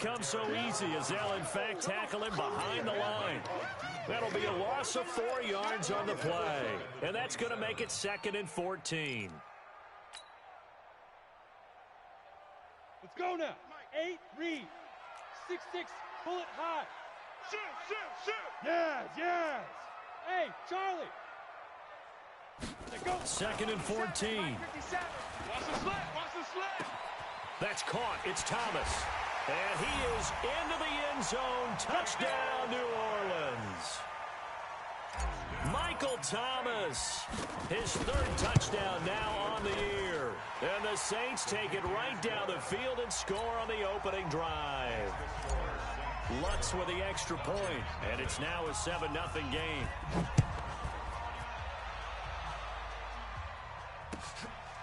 come so easy as they'll, in fact, tackle him behind the line. That'll be a loss of 4 yards on the play. And that's going to make it 2nd and 14. Let's go now. 8, read. 6-6, pull it high. Shoot. Yes. Hey, Charlie. Go. 2nd and 14. Watch the slip. That's caught. It's Thomas. And he is into the end zone. Touchdown, New Orleans. Michael Thomas, his 3rd touchdown now on the year. And the Saints take it right down the field and score on the opening drive. Lutz with the extra point, and it's now a 7-0 game.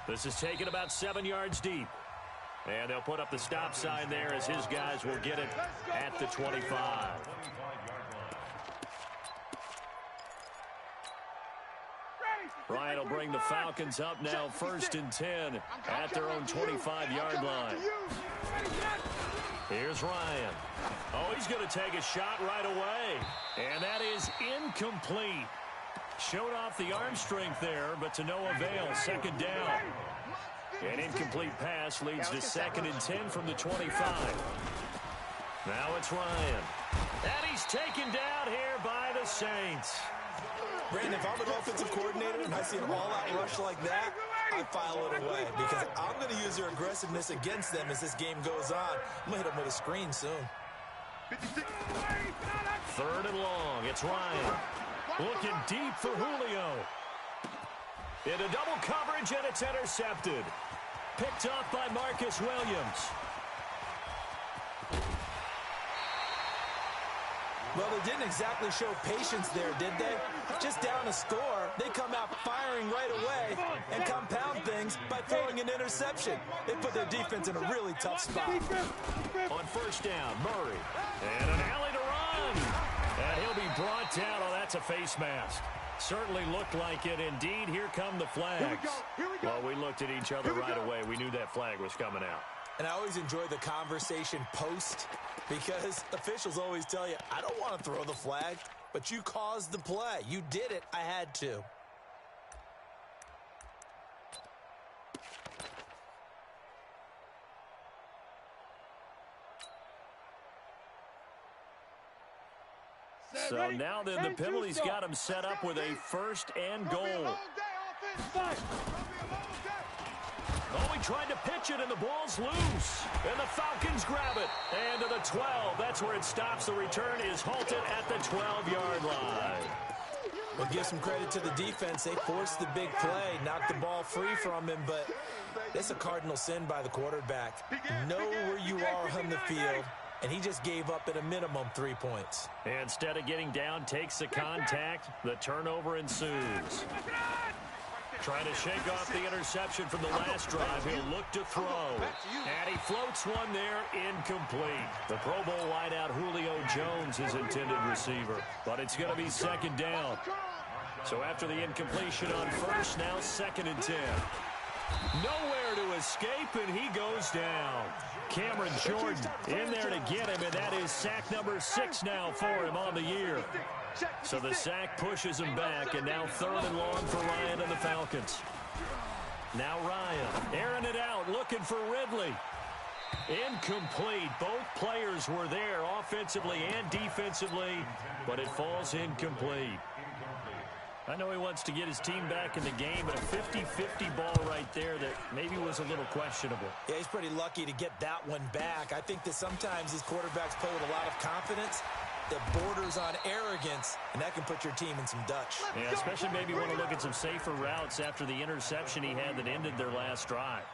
This is taken about 7 yards deep. And they'll put up the stop sign there as his guys will get it at the 25. Ryan will bring the Falcons up now 1st and 10 at their own 25-yard line. Here's Ryan. Oh, he's going to take a shot right away. And that is incomplete. Showed off the arm strength there, but to no avail. 2nd down. An incomplete pass leads to 2nd and 10 from the 25. Now it's Ryan. And he's taken down here by the Saints. Brandon, if I'm an offensive coordinator and I see an all-out rush like that, I file it away because I'm going to use their aggressiveness against them as this game goes on. I'm going to hit them with a screen soon. 3rd and long. It's Ryan. Looking deep for Julio. Into double coverage, and it's intercepted. Picked off by Marcus Williams. Well, they didn't exactly show patience there, did they? Just down a score, they come out firing right away and compound things by throwing an interception. They put their defense in a really tough spot. On 1st down, Murray. And an alley to run. And he'll be brought down. Oh, that's a face mask. Certainly looked like it. Indeed, here come the flags. Well, we looked at each other right away. We knew that flag was coming out. And I always enjoy the conversation post because officials always tell you, I don't want to throw the flag, but you caused the play. You did it. I had to. So now then the penalty's got him set up with a 1st and goal. Oh, he tried to pitch it, and the ball's loose. And the Falcons grab it. And to the 12. That's where it stops. The return is halted at the 12-yard line. We'll give some credit to the defense. They forced the big play, knocked the ball free from him, but that's a cardinal sin by the quarterback. Know where you are on the field, and he just gave up at a minimum 3 points. Instead of getting down, takes the contact. The turnover ensues. Trying to shake off the interception from the last drive. He'll look to throw. And he floats one there, incomplete. The Pro Bowl wideout Julio Jones, his intended receiver. But it's going to be 2nd down. So after the incompletion on 1st, now 2nd and 10. Nowhere to escape, and he goes down. Cameron Jordan in there to get him, and that is sack number 6 now for him on the year. So the sack pushes him back, and now 3rd and long for Ryan and the Falcons. Now Ryan, airing it out, looking for Ridley. Incomplete. Both players were there offensively and defensively, but it falls incomplete. I know he wants to get his team back in the game, but a 50-50 ball right there that maybe was a little questionable. Yeah, he's pretty lucky to get that one back. I think that sometimes these quarterbacks play with a lot of confidence that borders on arrogance, and that can put your team in some Dutch. Yeah, especially maybe want to look at some safer routes after the interception he had that ended their last drive.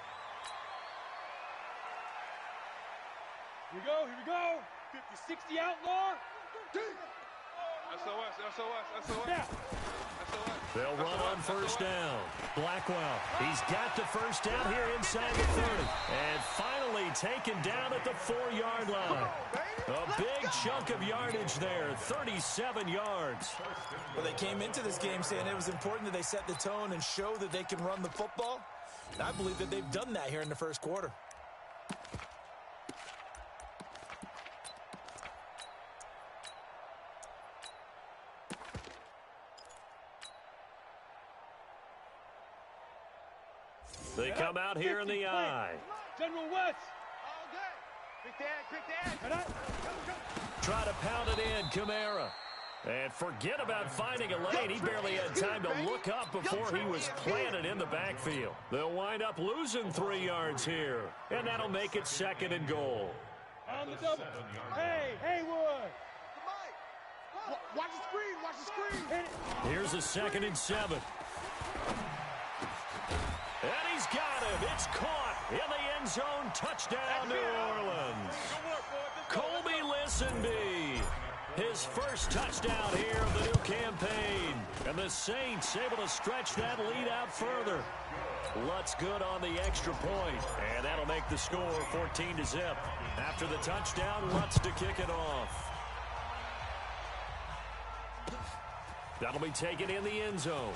Here we go. 50-60 outlaw. SOS. Now. They'll run on 1st down. Blackwell, he's got the 1st down here inside the 30. And finally taken down at the 4-yard line. A big chunk of yardage there, 37 yards. Well, they came into this game saying it was important that they set the tone and show that they can run the football. And I believe that they've done that here in the 1st quarter. They come out here in the eye. General West. Try to pound it in, Kamara. And forget about finding a lane. He barely had time to look up before he was planted in the backfield. They'll wind up losing 3 yards here. And that'll make it 2nd and goal. On the double. Hey, Haywood. Watch the screen. Watch the screen. Hit it. Here's a 2nd and 7. And he's got him. It's caught in the end zone. Touchdown, New Orleans. Colby Listenby. His first touchdown here of the new campaign. And the Saints able to stretch that lead out further. Lutz good on the extra point. And that'll make the score 14-0. After the touchdown, Lutz to kick it off. That'll be taken in the end zone.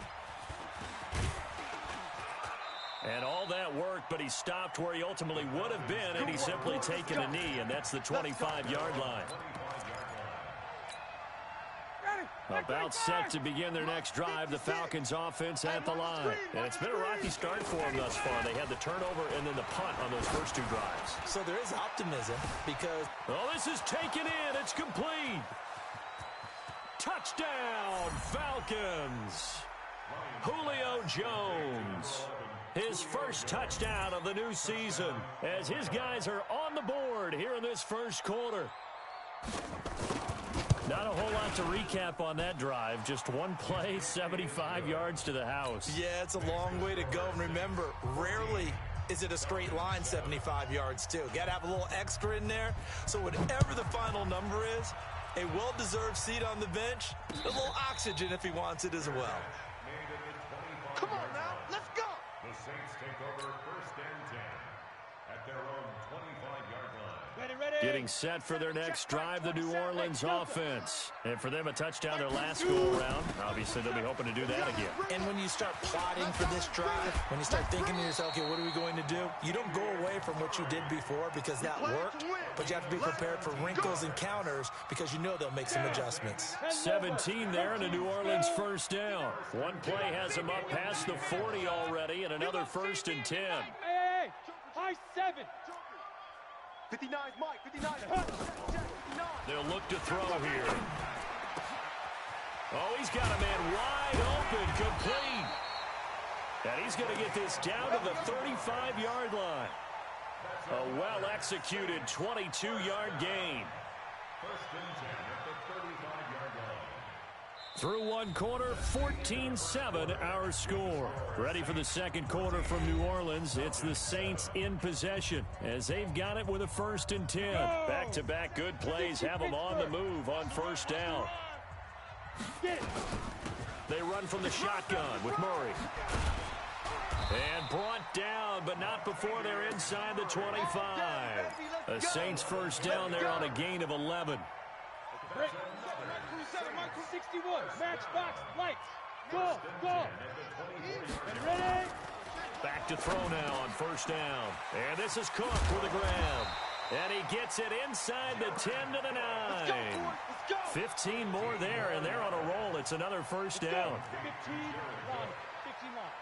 And all that work, but he stopped where he ultimately would have been, and he's simply taken a knee, and that's the 25-yard line. About set to begin their next drive, the Falcons offense at the line. And it's been a rocky start for them thus far. They had the turnover and then the punt on those first 2 drives. So there is optimism because... Oh, this is taken in. It's complete. Touchdown, Falcons. Julio Jones. His first touchdown of the new season as his guys are on the board here in this first quarter. Not a whole lot to recap on that drive. Just one play, 75 yards to the house. Yeah, it's a long way to go. And remember, rarely is it a straight line 75 yards, too. Got to have a little extra in there. So whatever the final number is, a well-deserved seat on the bench, a little oxygen if he wants it as well. Come on now, let's go. The Saints take over 1st and 10 at their own 25-yard line. Ready. Getting set for their next drive, the New Orleans offense. And for them, a touchdown their last go-around. Obviously, they'll be hoping to do that again. And when you start plotting for this drive, when you start thinking to yourself, okay, what are we going to do? You don't go away from what you did before because that worked, but you have to be prepared for wrinkles and counters because you know they'll make some adjustments. 17 there and a New Orleans first down. One play has them up past the 40 already and another 1st and 10. Hey, high 7. 59, Mike, 59. They'll look to throw here. Oh, he's got a man wide open, complete. And he's going to get this down to the 35-yard line. A well-executed 22-yard gain. 1st and 10 at the 35-yard line. Through one quarter, 14-7 our score. Ready for the second quarter from New Orleans. It's the Saints in possession as they've got it with a 1st and 10. Back-to-back good plays have them on the move on first down. They run from the shotgun with Murray. And brought down, but not before they're inside the 25. The Saints first down there on a gain of 11. 61, matchbox, lights, go. Ready? Back to throw now on first down. And this is Cook with a grab. And he gets it inside the 10 to the 9. 15 more there, and they're on a roll. It's another first down. 15 line.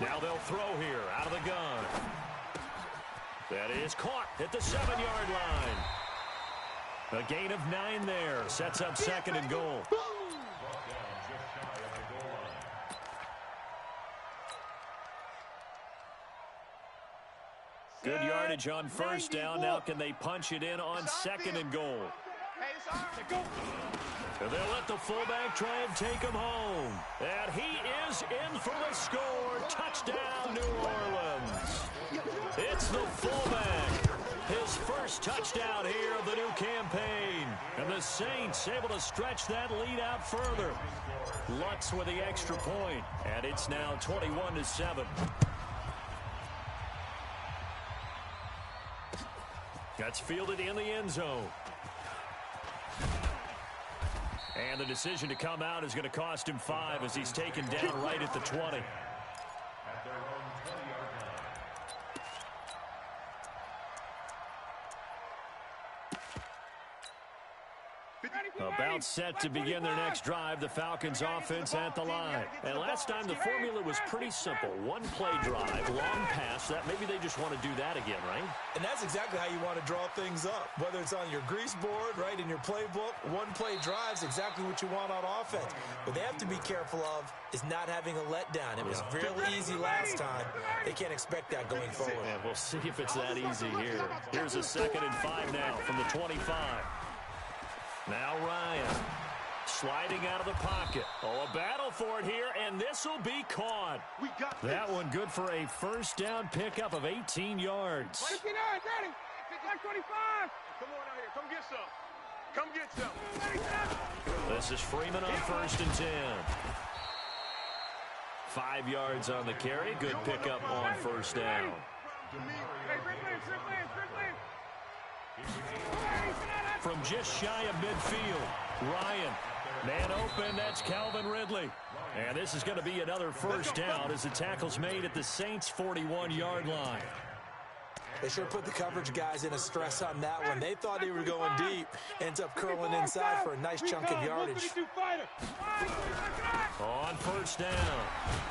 Now they'll throw here out of the gun. That is caught at the 7-yard line. A gain of 9 there. Sets up 2nd and goal. Good yardage on first down. Now can they punch it in on 2nd and goal? And they'll let the fullback try and take him home. And he is in for the score. Touchdown, New Orleans. It's the fullback. His first touchdown here of the new campaign. And the Saints able to stretch that lead out further. Lutz with the extra point. And it's now 21-7. That's fielded in the end zone. And the decision to come out is going to cost him 5 as he's taken down right at the 20. About set to begin their next drive, the Falcons offense at the line. And last time the formula was pretty simple. One play drive, long pass. That maybe they just want to do that again, right? And that's exactly how you want to draw things up. Whether it's on your grease board, right, in your playbook, one play drive is exactly what you want on offense. What they have to be careful of is not having a letdown. It was real easy last time. They can't expect that going forward. Yeah, we'll see if it's that easy here. Here's a 2nd and 5 now from the 25. Now Ryan sliding out of the pocket. Oh, a battle for it here, and this will be caught. That one good for a first down pickup of 18 yards. 29, ready. 25. Come on out here. Come get some. Come get some. This is Freeman on 1st and 10. 5 yards on the carry. Good pickup on first down. From just shy of midfield, Ryan. Man open, that's Calvin Ridley. And this is going to be another first down as the tackle's made at the Saints' 41-yard line. They sure put the coverage guys in a stress on that one. They thought they were going deep. Ends up curling inside for a nice chunk of yardage. On first down,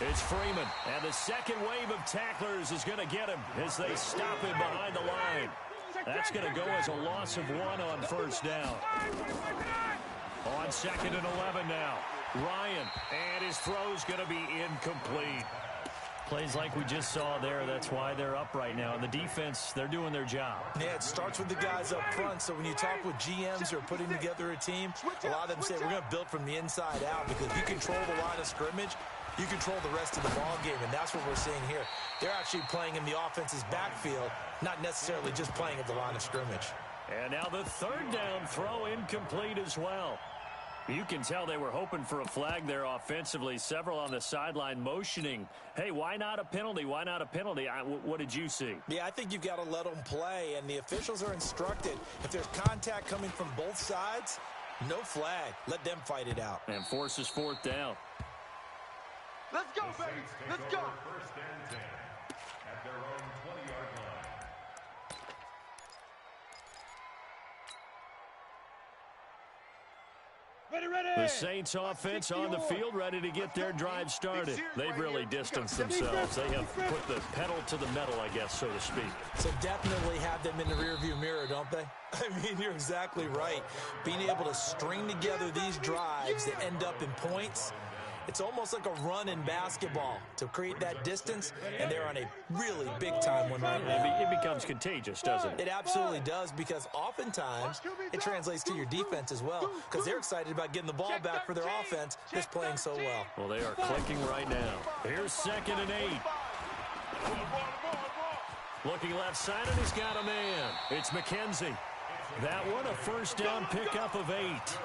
it's Freeman. And the second wave of tacklers is going to get him as they stop him behind the line. That's going to go as a loss of 1 on first down. On 2nd and 11 now, Ryan. And his throw's going to be incomplete. Plays like we just saw there, that's why they're up right now. And the defense, they're doing their job. Yeah, it starts with the guys up front. So when you talk with GMs who are putting together a team, a lot of them say we're going to build from the inside out, because if you control the line of scrimmage, you control the rest of the ball game, and that's what we're seeing here. They're actually playing in the offense's backfield, not necessarily just playing at the line of scrimmage. And now the 3rd down throw incomplete as well. You can tell they were hoping for a flag there offensively. Several on the sideline motioning, hey, why not a penalty? Why not a penalty? What did you see? Yeah, I think you've got to let them play, and the officials are instructed. If there's contact coming from both sides, no flag. Let them fight it out. And forces 4th down. Let's go, baby. Let's go. 1st and 10 at their own 20-yard line. The Saints offense on the field, ready to get their drive started. They've really distanced themselves. They have put the pedal to the metal, I guess, so to speak. So definitely have them in the rearview mirror, don't they? I mean, you're exactly right. Being able to string together these drives that end up in points, it's almost like a run in basketball to create that distance, and they're on a really big-time one right now. It becomes contagious, doesn't it? It absolutely does, because oftentimes it translates to your defense as well, because they're excited about getting the ball back for their offense that's playing so well. Well, they are clicking right now. Here's 2nd and 8. Looking left side, and he's got a man. It's McKenzie. That one, a first down pickup of 8.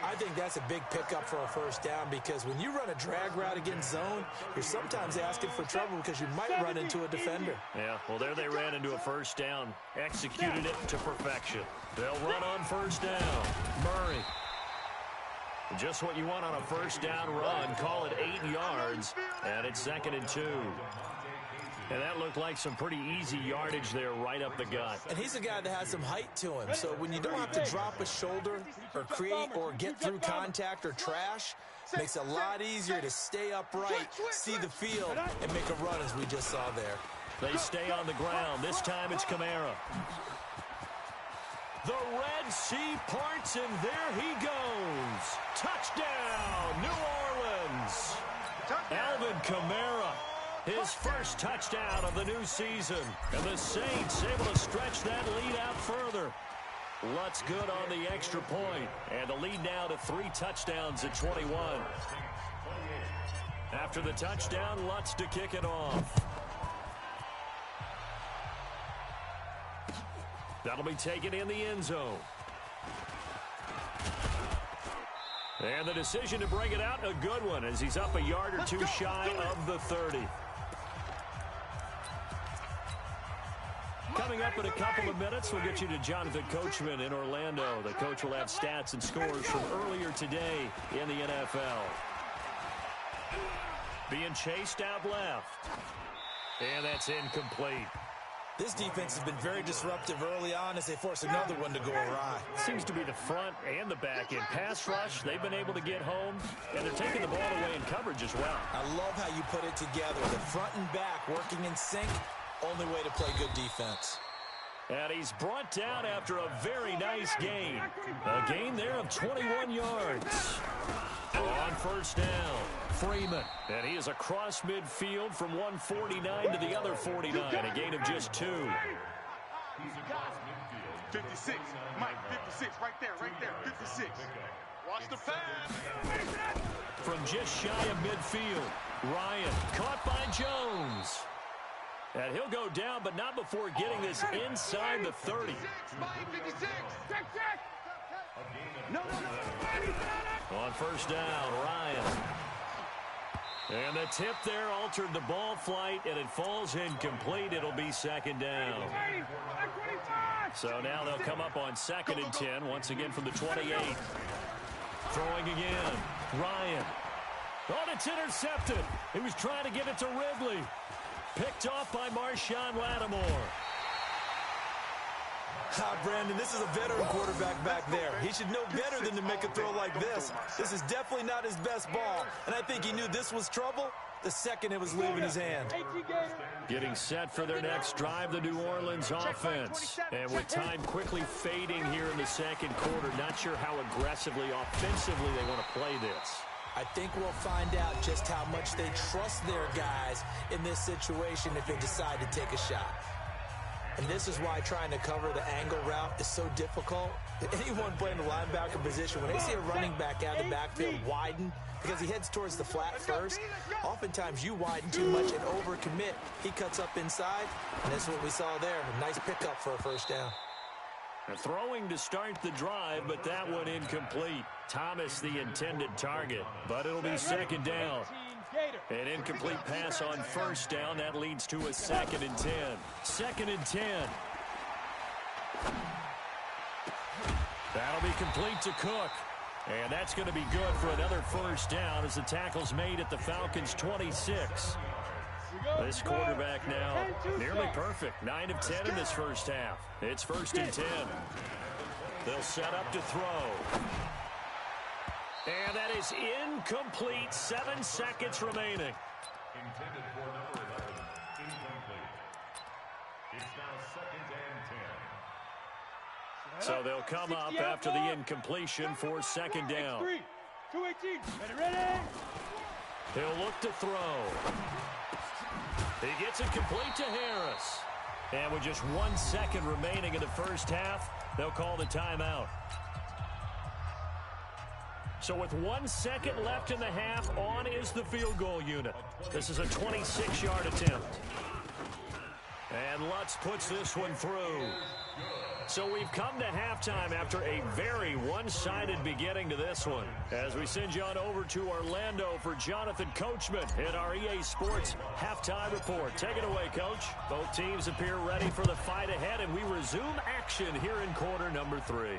I think that's a big pickup for a first down, because when you run a drag route against zone, you're sometimes asking for trouble because you might run into a defender. Yeah, well, there they ran into a first down. Executed it to perfection. They'll run on first down. Murray. Just what you want on a first down run. Call it 8 yards, and it's 2nd and 2. And that looked like some pretty easy yardage there right up the gut. And he's a guy that has some height to him. So when you don't have to drop a shoulder or create or get through contact or trash, makes it a lot easier to stay upright, see the field, and make a run as we just saw there. They stay on the ground. This time it's Kamara. The Red Sea parts, and there he goes. Touchdown, New Orleans. Alvin Kamara. His first touchdown of the new season. And the Saints able to stretch that lead out further. Lutz good on the extra point. And the lead now to 3 touchdowns at 21. After the touchdown, Lutz to kick it off. That'll be taken in the end zone. And the decision to bring it out, a good one, as he's up a yard or two shy of the 30. Coming up in a couple of minutes, we'll get you to Jonathan Coachman in Orlando. The coach will have stats and scores from earlier today in the NFL. Being chased out left. And that's incomplete. This defense has been very disruptive early on as they force another one to go awry. Seems to be the front and the back end. Pass rush, they've been able to get home, and they're taking the ball away in coverage as well. I love how you put it together. The front and back working in sync, only way to play good defense. And he's brought down after a very nice gain. A gain there of 21 yards. On first down, Freeman. And he is across midfield from 149 to the other 49. A gain of just 2. 56. Mike, 56. Right there. 56. Watch the pass. From just shy of midfield, Ryan caught by Jones. And he'll go down, but not before getting this inside the 30. On first down, Ryan. And the tip there altered the ball flight, and it falls incomplete. It'll be second down. So now they'll come up on 2nd and 10, once again from the 28. Throwing again, Ryan. Oh, it's intercepted. He was trying to give it to Ridley. Picked off by Marshawn Lattimore. Brandon, this is a veteran quarterback back there. He should know better than to make a throw like this. This is definitely not his best ball, and I think he knew this was trouble the second it was leaving his hand. Getting set for their next drive, the New Orleans offense. And with time quickly fading here in the second quarter, not sure how aggressively, offensively they want to play this. I think we'll find out just how much they trust their guys in this situation if they decide to take a shot. And this is why trying to cover the angle route is so difficult. Anyone playing the linebacker position, when they see a running back out of the backfield widen because he heads towards the flat first, oftentimes you widen too much and overcommit. He cuts up inside, and that's what we saw there. A nice pickup for a first down. Throwing to start the drive, but that one incomplete. Thomas the intended target, but it'll be second down. An incomplete pass on first down. That leads to a 2nd and 10. 2nd and 10. That'll be complete to Cook. And that's going to be good for another first down as the tackle's made at the Falcons' 26. This quarterback now nearly perfect. 9 of 10 in this first half. It's 1st and 10. They'll set up to throw. And that is incomplete. 7 seconds remaining. Intended for number 11. Incomplete. It's now 2nd and 10. So they'll come up after the incompletion for second down. 218. Ready. He'll look to throw. He gets it complete to Harris. And with just 1 second remaining in the first half, they'll call the timeout. So with 1 second left in the half, on is the field goal unit. This is a 26-yard attempt. And Lutz puts this one through. So we've come to halftime after a very one-sided beginning to this one. As we send you on over to Orlando for Jonathan Coachman in our EA Sports Halftime Report. Take it away, Coach. Both teams appear ready for the fight ahead, and we resume action here in quarter number 3.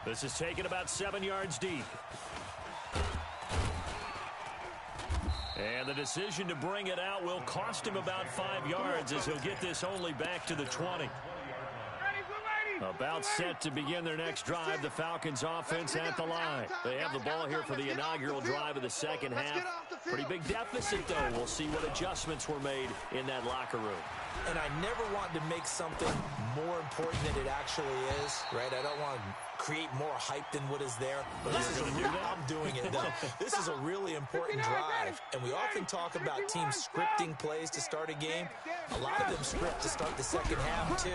This is taken about 7 yards deep. And the decision to bring it out will cost him about 5 yards as he'll get this only back to the 20. About set to begin their next drive, the Falcons offense at the line. They have the ball here for the inaugural drive of the second half. Pretty big deficit, though. We'll see what adjustments were made in that locker room. And I never want to make something more important than it actually is, right? I don't want to create more hype than what is there. But this is I'm doing it, though. This is a really important drive. And we often talk about teams scripting plays to start a game. A lot of them script to start the second half, too.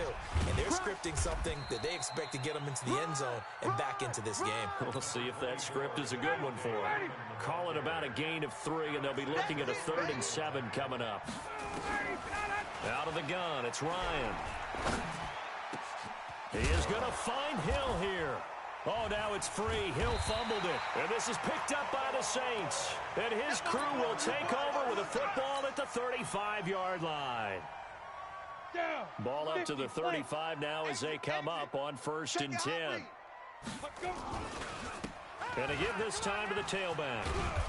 And they're scripting something that they expect to get them into the end zone and back into this game. We'll see if that script is a good one for them. Call it about a gain of 3, and they'll be looking at a 3rd and 7 coming up. Out of the gun, it's Ryan. He is going to find Hill here. Oh, now it's free. Hill fumbled it. And this is picked up by the Saints. And his crew will take over with a football at the 35-yard line. Ball up to the 35 now as they come up on 1st and 10. And to give this time to the tailback.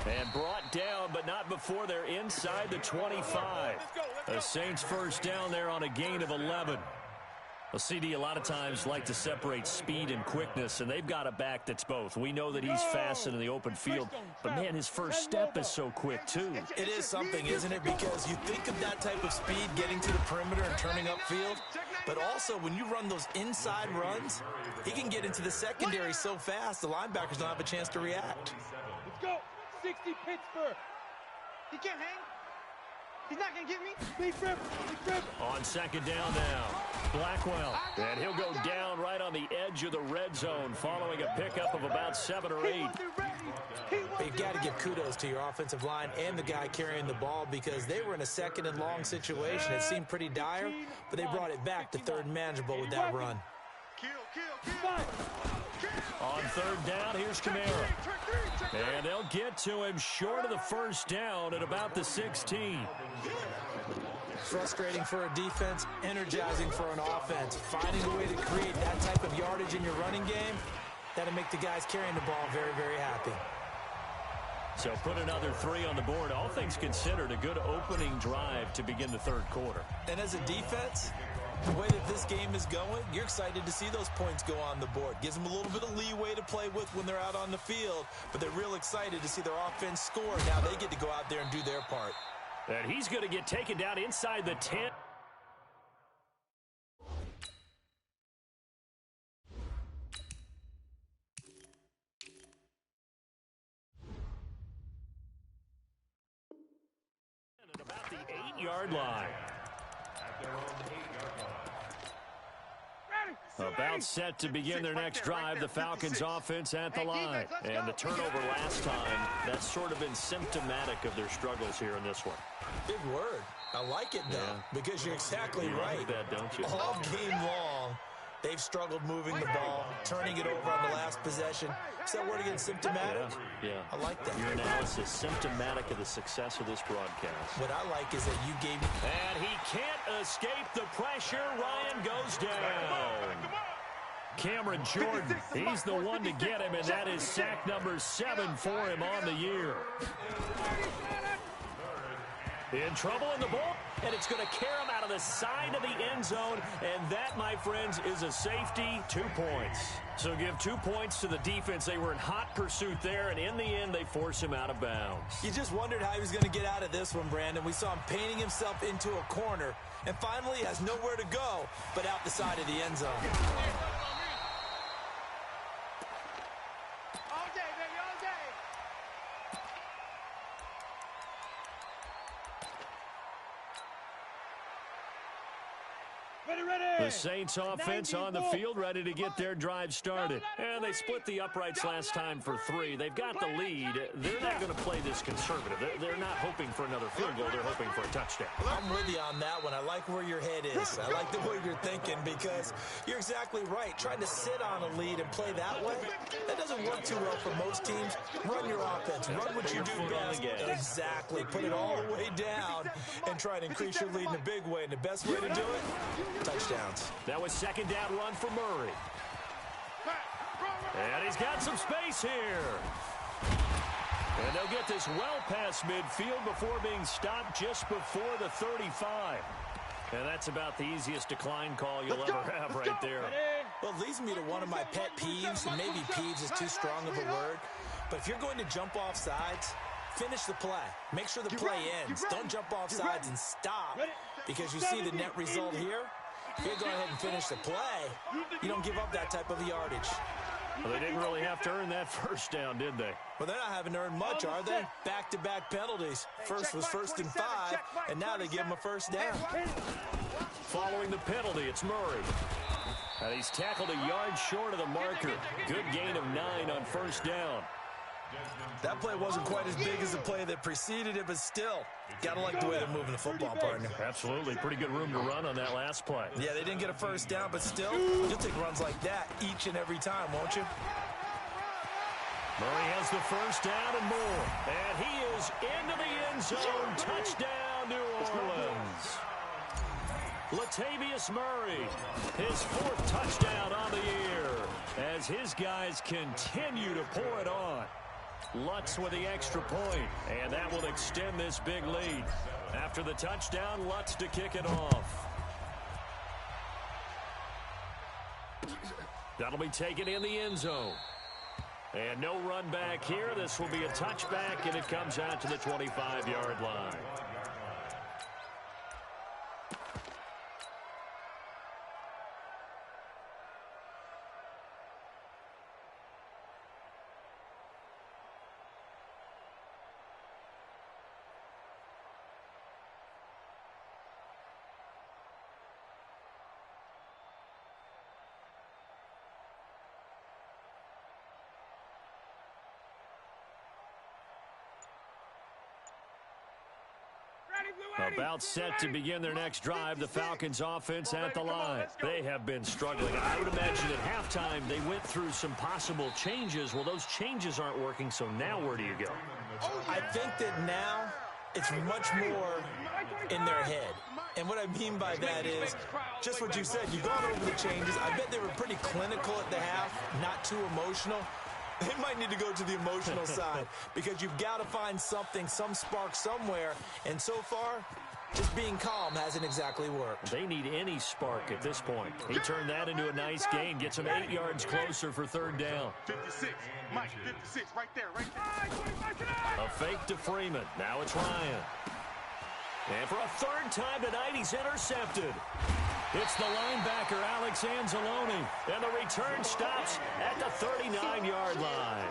And brought down, but not before they're inside the 25. The Saints first down there on a gain of 11. Well, CD, a lot of times like to separate speed and quickness, and they've got a back that's both. We know that he's fast in the open field, but, man, his first step is so quick, too. It is something, isn't it? Because you think of that type of speed getting to the perimeter and turning upfield, but also when you run those inside runs, he can get into the secondary so fast the linebackers don't have a chance to react. Let's go. 60 Pittsburgh. He can't hang. He's not going to get me. Big rip. Big rip. On second down now, Blackwell. And he'll go down right on the edge of the red zone following a pickup of about 7 or 8. You've got to give kudos to your offensive line and the guy carrying the ball because they were in a second and long situation. It seemed pretty dire, but they brought it back to third and manageable with that run. On third down, here's Kamara. And they'll get to him short of the first down at about the 16. Frustrating for a defense, energizing for an offense. Finding a way to create that type of yardage in your running game, that'll make the guys carrying the ball very, very happy. So put another 3 on the board. All things considered, a good opening drive to begin the third quarter. And as a defense, the way that this game is going, you're excited to see those points go on the board. Gives them a little bit of leeway to play with when they're out on the field, but they're real excited to see their offense score. Now they get to go out there and do their part. And he's going to get taken down inside the 10. At about the 8-yard line. About set to begin their next drive, the Falcons offense at the line. And the turnover last time, that's sort of been symptomatic of their struggles here in this one. Big word. I like it, though, because you're exactly right. Like that, don't you? All game long, they've struggled moving the ball, turning it over on the last possession. Is that word again, symptomatic? Yeah. I like that. Your analysis, symptomatic of the success of this broadcast. What I like is that you gave me... And he can't escape the pressure. Ryan goes down. Cameron Jordan, he's the one to get him, and that is sack number 7 for him on the year. In trouble in the ball, and it's going to carry him out of the side of the end zone, and that, my friends, is a safety, 2 points. So give 2 points to the defense. They were in hot pursuit there, and in the end, they force him out of bounds. You just wondered how he was going to get out of this one, Brandon. We saw him painting himself into a corner, and finally has nowhere to go but out the side of the end zone. The Saints offense on the field, ready to get their drive started. And they split the uprights last time for 3. They've got the lead. They're not going to play this conservative. They're not hoping for another field goal. They're hoping for a touchdown. I'm with you on that one. I like where your head is. I like the way you're thinking because you're exactly right. Trying to sit on a lead and play that way, that doesn't work too well for most teams. Run your offense. Run what you do best. Exactly. Put it all the way down and try to increase your lead in a big way. And the best way to do it, touchdowns. That was second down run for Murray. And he's got some space here. And they'll get this well past midfield before being stopped just before the 35. And that's about the easiest decline call you'll ever have right there. Well, it leads me to one of my pet peeves, and maybe peeves is too strong of a word. But if you're going to jump off sides, finish the play. Make sure the play ends. Don't jump off sides and stop because you see the net result here. If you go ahead and finish the play, you don't give up that type of yardage. Well, they didn't really have to earn that first down, did they? Well, they're not having to earn much, are they? Back-to-back penalties. First was 1st and 5, and now they give them a first down. Following the penalty, it's Murray. And he's tackled a yard short of the marker. Good gain of 9 on first down. That play wasn't quite as big as the play that preceded it, but still, got to like the way they're moving the football, partner. Absolutely. Pretty good room to run on that last play. Yeah, they didn't get a first down, but still, you'll take runs like that each and every time, won't you? Murray has the first down and more. And he is into the end zone. Touchdown, New Orleans. Latavius Murray, his 4th touchdown on the year. as his guys continue to pour it on. Lutz with the extra point, and that will extend this big lead. After the touchdown, Lutz to kick it off. That'll be taken in the end zone. And no run back here. This will be a touchback, and it comes out to the 25-yard line. About set to begin their next drive, the Falcons offense at the line. They have been struggling. I would imagine at halftime they went through some possible changes. Well, those changes aren't working, so now where do you go? I think that now it's much more in their head. And what I mean by that is just what you said. You've gone over the changes. I bet they were pretty clinical at the half, not too emotional. They might need to go to the emotional side because you've got to find something, some spark somewhere. And so far, just being calm hasn't exactly worked. They need any spark at this point. He turned that into a nice gain, gets him 8 yards closer for third down. 56, Mike, 56, right there, right there. A fake to Freeman. Now it's Ryan. And for a third time tonight, he's intercepted. It's the linebacker, Alex Anzalone. And the return stops at the 39-yard line.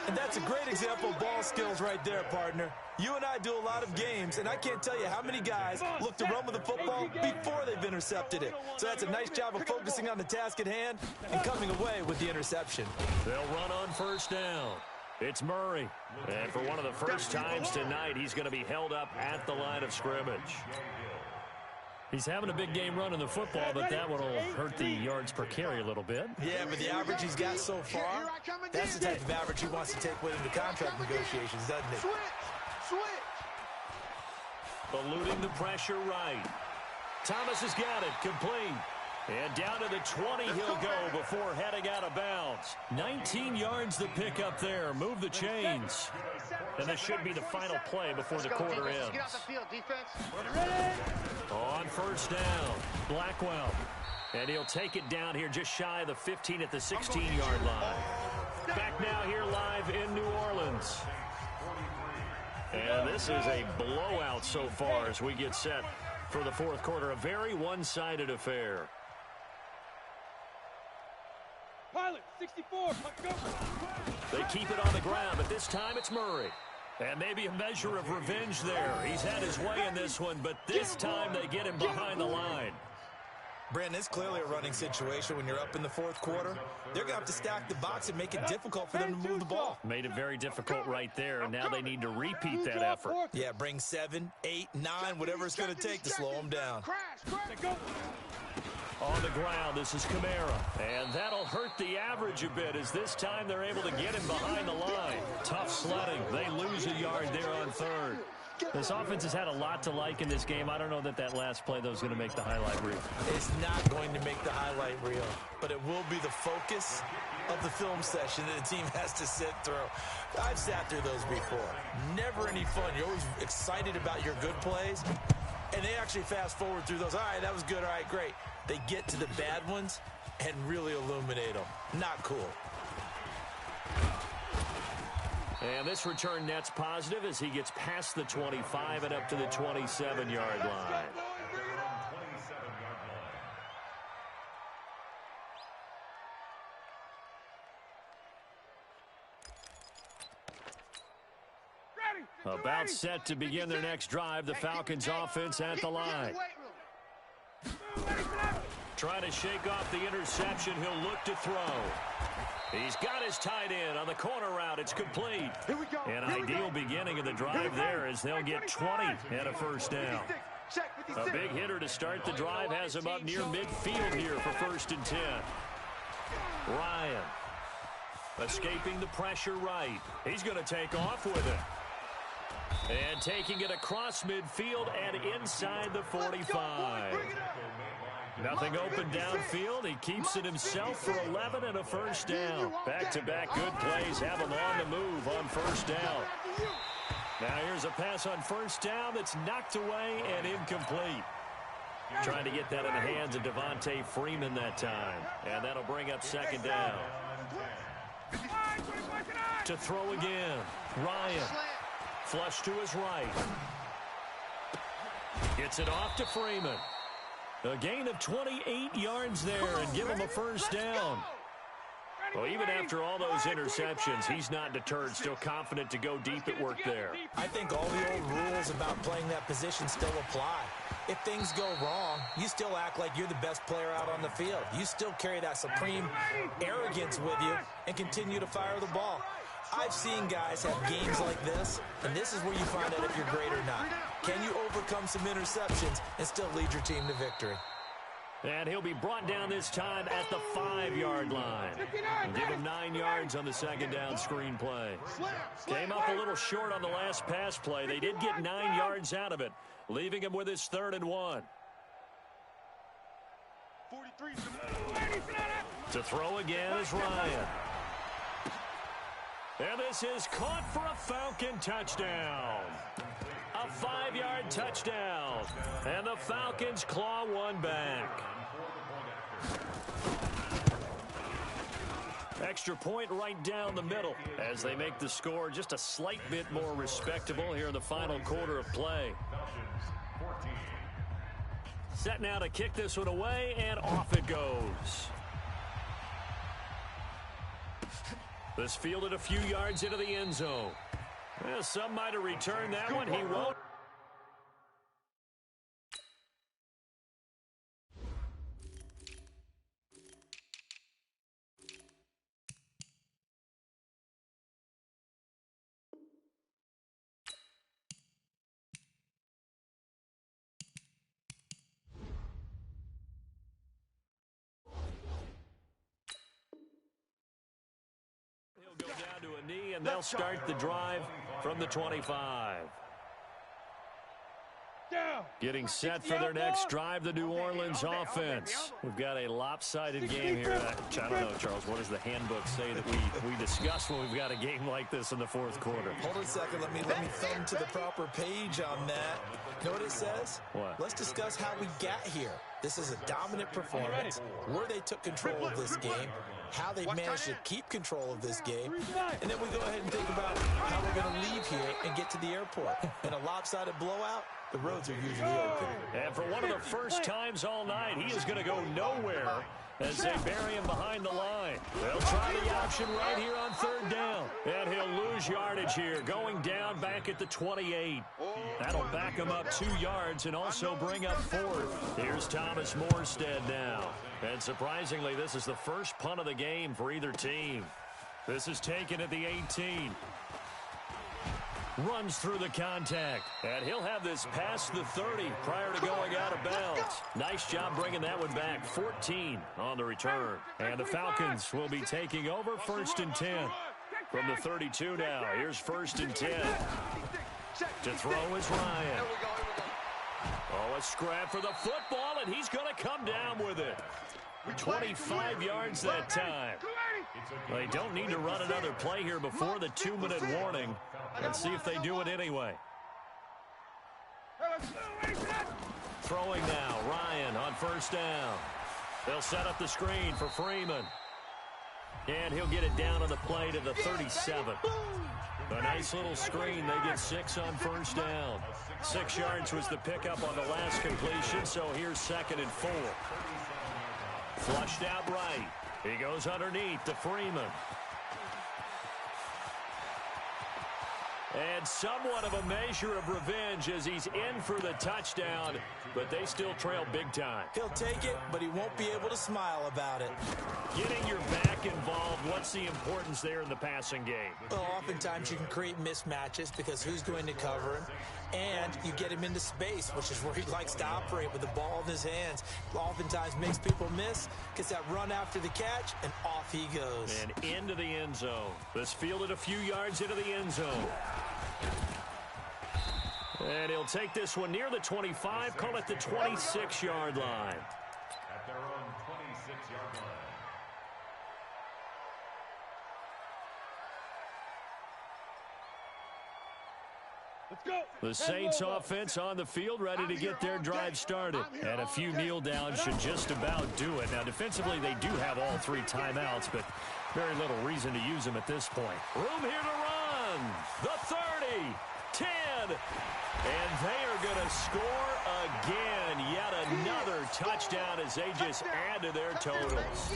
And that's a great example of ball skills right there, partner. You and I do a lot of games, and I can't tell you how many guys look to run with the football before they've intercepted it. So that's a nice job of focusing on the task at hand and coming away with the interception. They'll run on first down. It's Murray. And for one of the first times tonight, he's going to be held up at the line of scrimmage. He's having a big game running the football, but that one will hurt the yards per carry a little bit. Yeah, but the average he's got so far, that's the type of average he wants to take with him to contract negotiations, doesn't it? Switch. Eluding the pressure right. Thomas has got it, complete. And down to the 20 he'll go before heading out of bounds. 19 yards the pick up there. Move the chains. And this should be the final play before the quarter ends. Get off the field, defense. On first down, Blackwell. And he'll take it down here just shy of the 15 at the 16-yard line. Back now here live in New Orleans. And this is a blowout so far as we get set for the fourth quarter. A very one-sided affair. Pilot, 64, go. They keep it on the ground, but this time it's Murray. And maybe a measure of revenge there. He's had his way in this one, but this time they get him behind the line. Brandon, it's clearly a running situation when you're up in the fourth quarter. They're going to have to stack the box and make it difficult for them to move the ball. Made it very difficult right there, and now they need to repeat that effort. Yeah, bring 7, 8, 9, whatever it's going to take to slow them down. On the ground, this is Kamara. And that'll hurt the average a bit as this time they're able to get him behind the line. Tough sledding. They lose a yard there on third. This offense has had a lot to like in this game. I don't know that last play, though, is going to make the highlight reel. It's not going to make the highlight reel, but it will be the focus of the film session that the team has to sit through. I've sat through those before. Never any fun. You're always excited about your good plays, and they actually fast forward through those. All right, that was good. All right, great. They get to the bad ones and really illuminate them. Not cool. And this return net's positive as he gets past the 25 and up to the 27-yard line. About set to begin their next drive, the Falcons offense at the line. Trying to shake off the interception, he'll look to throw. He's got his tight end on the corner route. It's complete. An ideal beginning of the drive there as they'll get 20 and a first down. A big hitter to start the drive has him up near midfield here for 1st and 10. Ryan escaping the pressure right. He's going to take off with it. And taking it across midfield and inside the 45. Nothing open downfield. He keeps it himself for 11 and a first down. Back-to-back good plays have him on the move on first down. Now here's a pass on first down that's knocked away and incomplete. Trying to get that in the hands of Devontae Freeman that time. And that'll bring up second down. To throw again. Ryan. Flush to his right. Gets it off to Freeman. A gain of 28 yards there and give him a first down. Well, even after all those interceptions, he's not deterred, still confident to go deep at work there. I think all the old rules about playing that position still apply. If things go wrong, you still act like you're the best player out on the field. You still carry that supreme arrogance with you and continue to fire the ball. I've seen guys have games like this, and this is where you find out if you're great or not. Can you overcome some interceptions and still lead your team to victory? And he'll be brought down this time at the 5-yard line. And give him 9 yards on the second down screen play. Came up a little short on the last pass play. They did get 9 yards out of it, leaving him with his 3rd and 1. To throw again is Ryan. And this is caught for a Falcon touchdown. A 5-yard touchdown. And the Falcons claw one back. Extra point right down the middle as they make the score just a slight bit more respectable here in the final quarter of play. Set now to kick this one away, and off it goes. This fielded a few yards into the end zone. Well, some might have returned that one. He won't. He'll go down to a knee, and they'll start the drive from the 25. Getting set for their next drive, the New Orleans offense. We've got a lopsided game here. I don't know, Charles, what does the handbook say that we discuss when we've got a game like this in the fourth quarter? Hold on a second. Let me thumb to the proper page on that. You know what it says? What? Let's discuss how we got here. This is a dominant performance, where they took control of this game, how they managed to keep control of this game, and then we go ahead and think about how we're going to leave here and get to the airport. In a lopsided blowout, the roads are usually open. And for one of the first times all night, he is going to go nowhere as they bury him behind the line. They'll try the option right here on 3rd down. And he'll lose yardage here, going down back at the 28. That'll back him up 2 yards and also bring up 4th. Here's Thomas Morstead now. And surprisingly, this is the first punt of the game for either team. This is taken at the 18. Runs through the contact, and he'll have this past the 30 prior to going out of bounds. Nice job bringing that one back. 14 on the return. And the Falcons will be taking over 1st and 10 from the 32 now. Here's 1st and 10. To throw is Ryan. Oh, a scrap for the football, and he's going to come down with it. 25 yards that time. They don't need to run another play here before the 2-minute warning. Let's see if they do it anyway. Throwing now, Ryan on 1st down. They'll set up the screen for Freeman. And he'll get it down on the play to the 37. A nice little screen. They get 6 on 1st down. 6 yards was the pickup on the last completion, so here's 2nd and 4. Flushed out right. He goes underneath to Freeman. And somewhat of a measure of revenge as he's in for the touchdown, but they still trail big time. He'll take it, but he won't be able to smile about it. Getting your back involved, what's the importance there in the passing game? Well, oftentimes you can create mismatches because who's going to cover him? And you get him into space, which is where he likes to operate with the ball in his hands. Oftentimes makes people miss, gets that run after the catch, and off he goes. And into the end zone. This fielded a few yards into the end zone. And he'll take this one near the 25, call it the 26-yard line. 26-yard line. Let's go. The Saints offense on the field, ready to get their drive started. And a few kneel downs should just about do it. Now, defensively, they do have all 3 timeouts, but very little reason to use them at this point. Room here to run. The 30, 10, and they are going to score again. Yet another touchdown as they just add to their totals.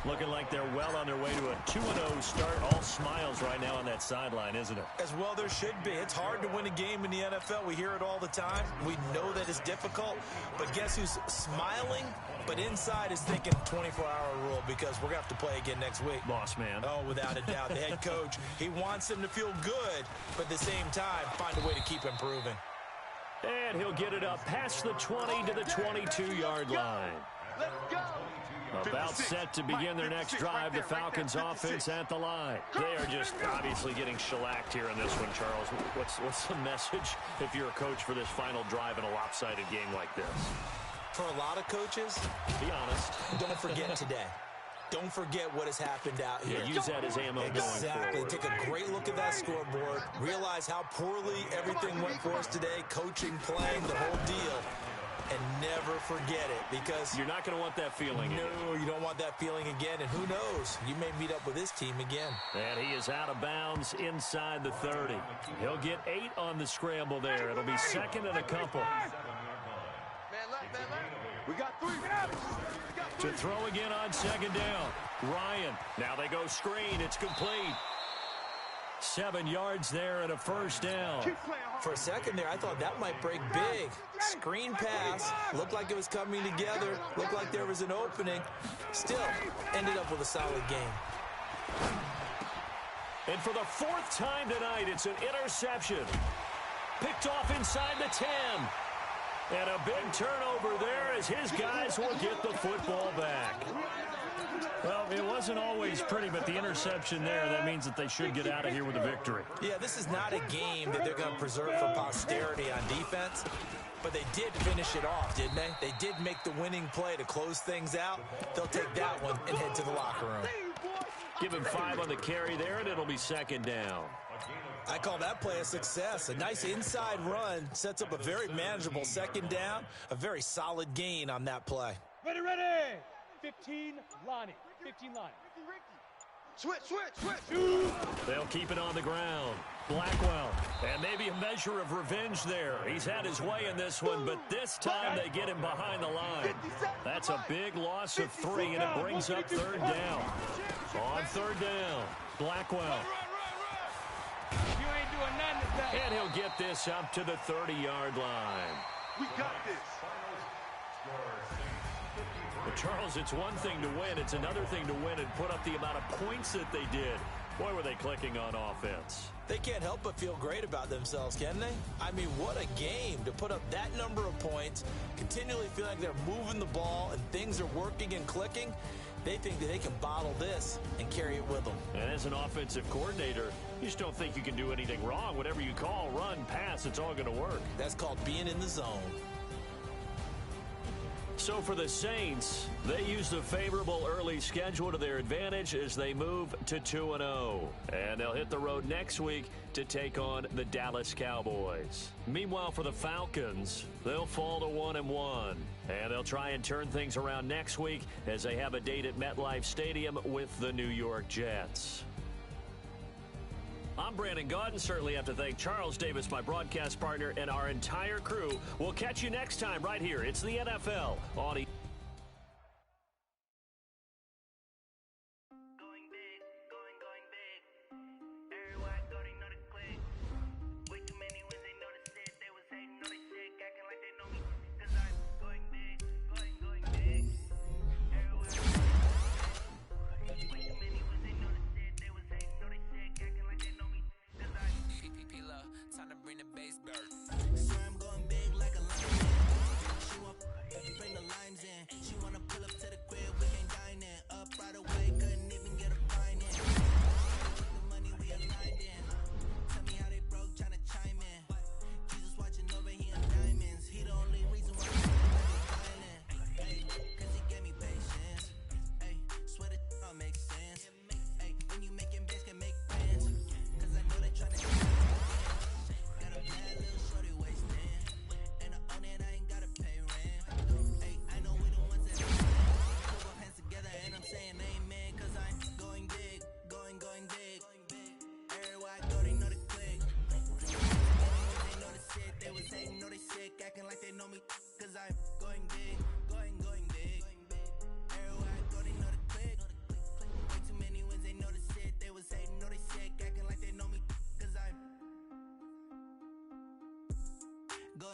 Looking like they're well on their way to a 2-0 start. All smiles right now on that sideline, isn't it? As well there should be. It's hard to win a game in the NFL. We hear it all the time. We know that it's difficult. But guess who's smiling? But inside is thinking 24-hour rule because we're going to have to play again next week. Boss man. Oh, without a doubt. The head coach, he wants them to feel good, but at the same time, find a way to keep improving. And he'll get it up past the 20 to the 22-yard line. Let's go. About set to begin their next drive, the Falcons offense at the line. They are just obviously getting shellacked here in this one, Charles. What's the message if you're a coach for this final drive in a lopsided game like this? For a lot of coaches, Be honest. don't forget today. Don't forget what has happened out here. Yeah, use that as ammo going Exactly. forward. Take a great look at that scoreboard. Realize how poorly everything went for us today. Coaching, playing, the whole deal. And never forget it because You're not going to want that feeling again. no, you don't want that feeling again. And who knows? You may meet up with this team again. And he is out of bounds inside the 30. He'll get 8 on the scramble there. It'll be second and a couple. We got 3. To throw again on second down. Ryan. Now they go screen. It's complete. 7 yards there and a first down. For a second there, I thought that might break big. Screen pass. Looked like it was coming together. Looked like there was an opening. Still, ended up with a solid game. And for the 4th time tonight, it's an interception. Picked off inside the 10. And a big turnover there as his guys will get the football back. Well, it wasn't always pretty, but the interception there, that means that they should get out of here with a victory. Yeah, this is not a game that they're going to preserve for posterity on defense, but they did finish it off, didn't they? They did make the winning play to close things out. They'll take that one and head to the locker room. Give him 5 on the carry there, and it'll be second down. I call that play a success. A nice inside run sets up a very manageable second down, a very solid gain on that play. Ready. 15, Lonnie. 15, Lonnie. Switch. They'll keep it on the ground. Blackwell. And maybe a measure of revenge there. He's had his way in this one, but this time they get him behind the line. That's a big loss of 3, and it brings up third down. On third down, Blackwell. You ain't doing nothing today. And he'll get this up to the 30-yard line. We got this. But Charles, it's one thing to win. It's another thing to win and put up the amount of points that they did. Boy, were they clicking on offense. They can't help but feel great about themselves, can they? I mean, what a game to put up that number of points, continually feel like they're moving the ball and things are working and clicking. They think that they can bottle this and carry it with them. And as an offensive coordinator, you just don't think you can do anything wrong. Whatever you call, run, pass, it's all going to work. That's called being in the zone. So for the Saints, they use the favorable early schedule to their advantage as they move to 2-0. And they'll hit the road next week to take on the Dallas Cowboys. Meanwhile, for the Falcons, they'll fall to 1-1. And they'll try and turn things around next week as they have a date at MetLife Stadium with the New York Jets. I'm Brandon Gaudin. Certainly have to thank Charles Davis, my broadcast partner, and our entire crew. We'll catch you next time right here. It's the NFL on Time to bring the bass back. I'm going big like a lion. Show up, bring the limes in.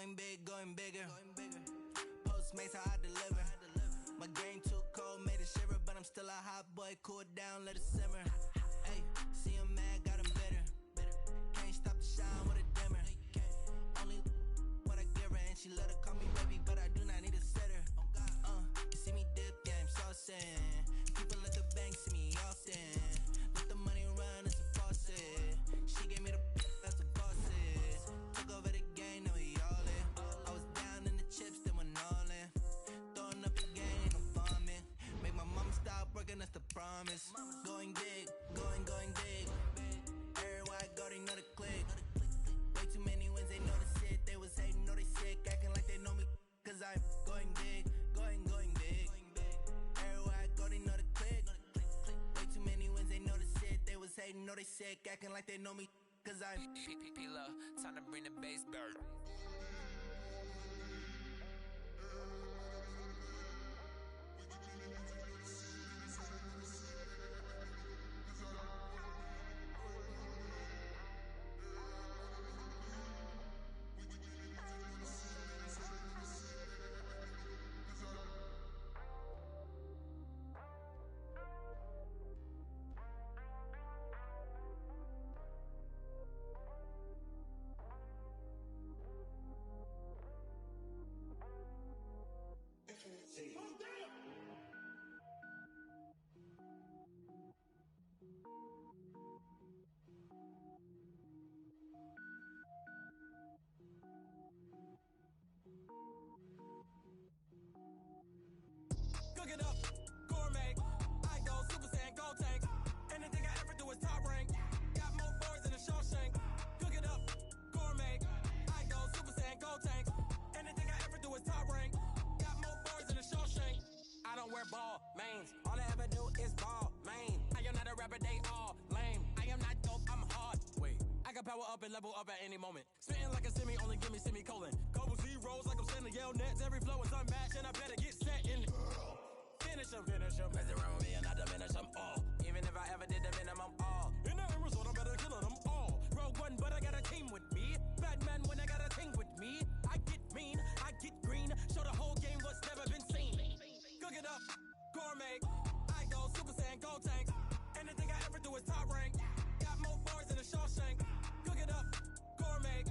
Going big, going bigger. Postmates how I deliver. My game too cold, made it shiver, but I'm still a hot boy. Cool it down, let it simmer. Hey, see him mad, got him bitter. Can't stop the shine with a dimmer. Only what I give her, and she let her call me baby, but I do not need a sitter. You see me dip, yeah, I'm saucing. People at the bank see me often. Let the money run, it's a faucet. She gave me the that's a faucet. Took over the game, now we all in. I was down in the chips, then went all in. Throwing up the game, no farming. Make my mama stop working, that's the promise. Going big, going big. Everywhere I go, they know the click. Way too many wins, they know the shit. They was hating, know they sick, acting like they know me. Cause I'm going big, going big. Everywhere I go, they know the click. Way too many wins, they know the shit. They was hating, know they sick, acting like they know me. Cause I'm P-Lo, time to bring the bass back. Cook it up, gourmet. I go Super Saiyan, gold tank. Anything I ever do is top rank. Got more boys in the Shawshank. Cook it up, gourmet. I go Super Saiyan, gold tank. Anything I ever do is top rank. Got more boys in the Shawshank. I don't wear ball mains. All I ever do is ball main. I am not a rapper, they all lame. I am not dope, I'm hard. Wait, I can power up and level up at any moment. Spitting like a semi, only give me semicolon. Couple zeros like I'm sending yell nets. Every flow is unmatched and I better get set in. Finish them. Mess around with me and I diminish them all. Even if I ever did the minimum all. In the end result, I'm better killing them all. Rogue One, but I got a team with me. Batman when I got a team with me. I get mean, I get green. Show the whole game what's never been seen. Cook it up, gourmet. I go Super Saiyan, gold tank. Anything I ever do is top rank. Got more boys in the Shawshank. Cook it up, gourmet.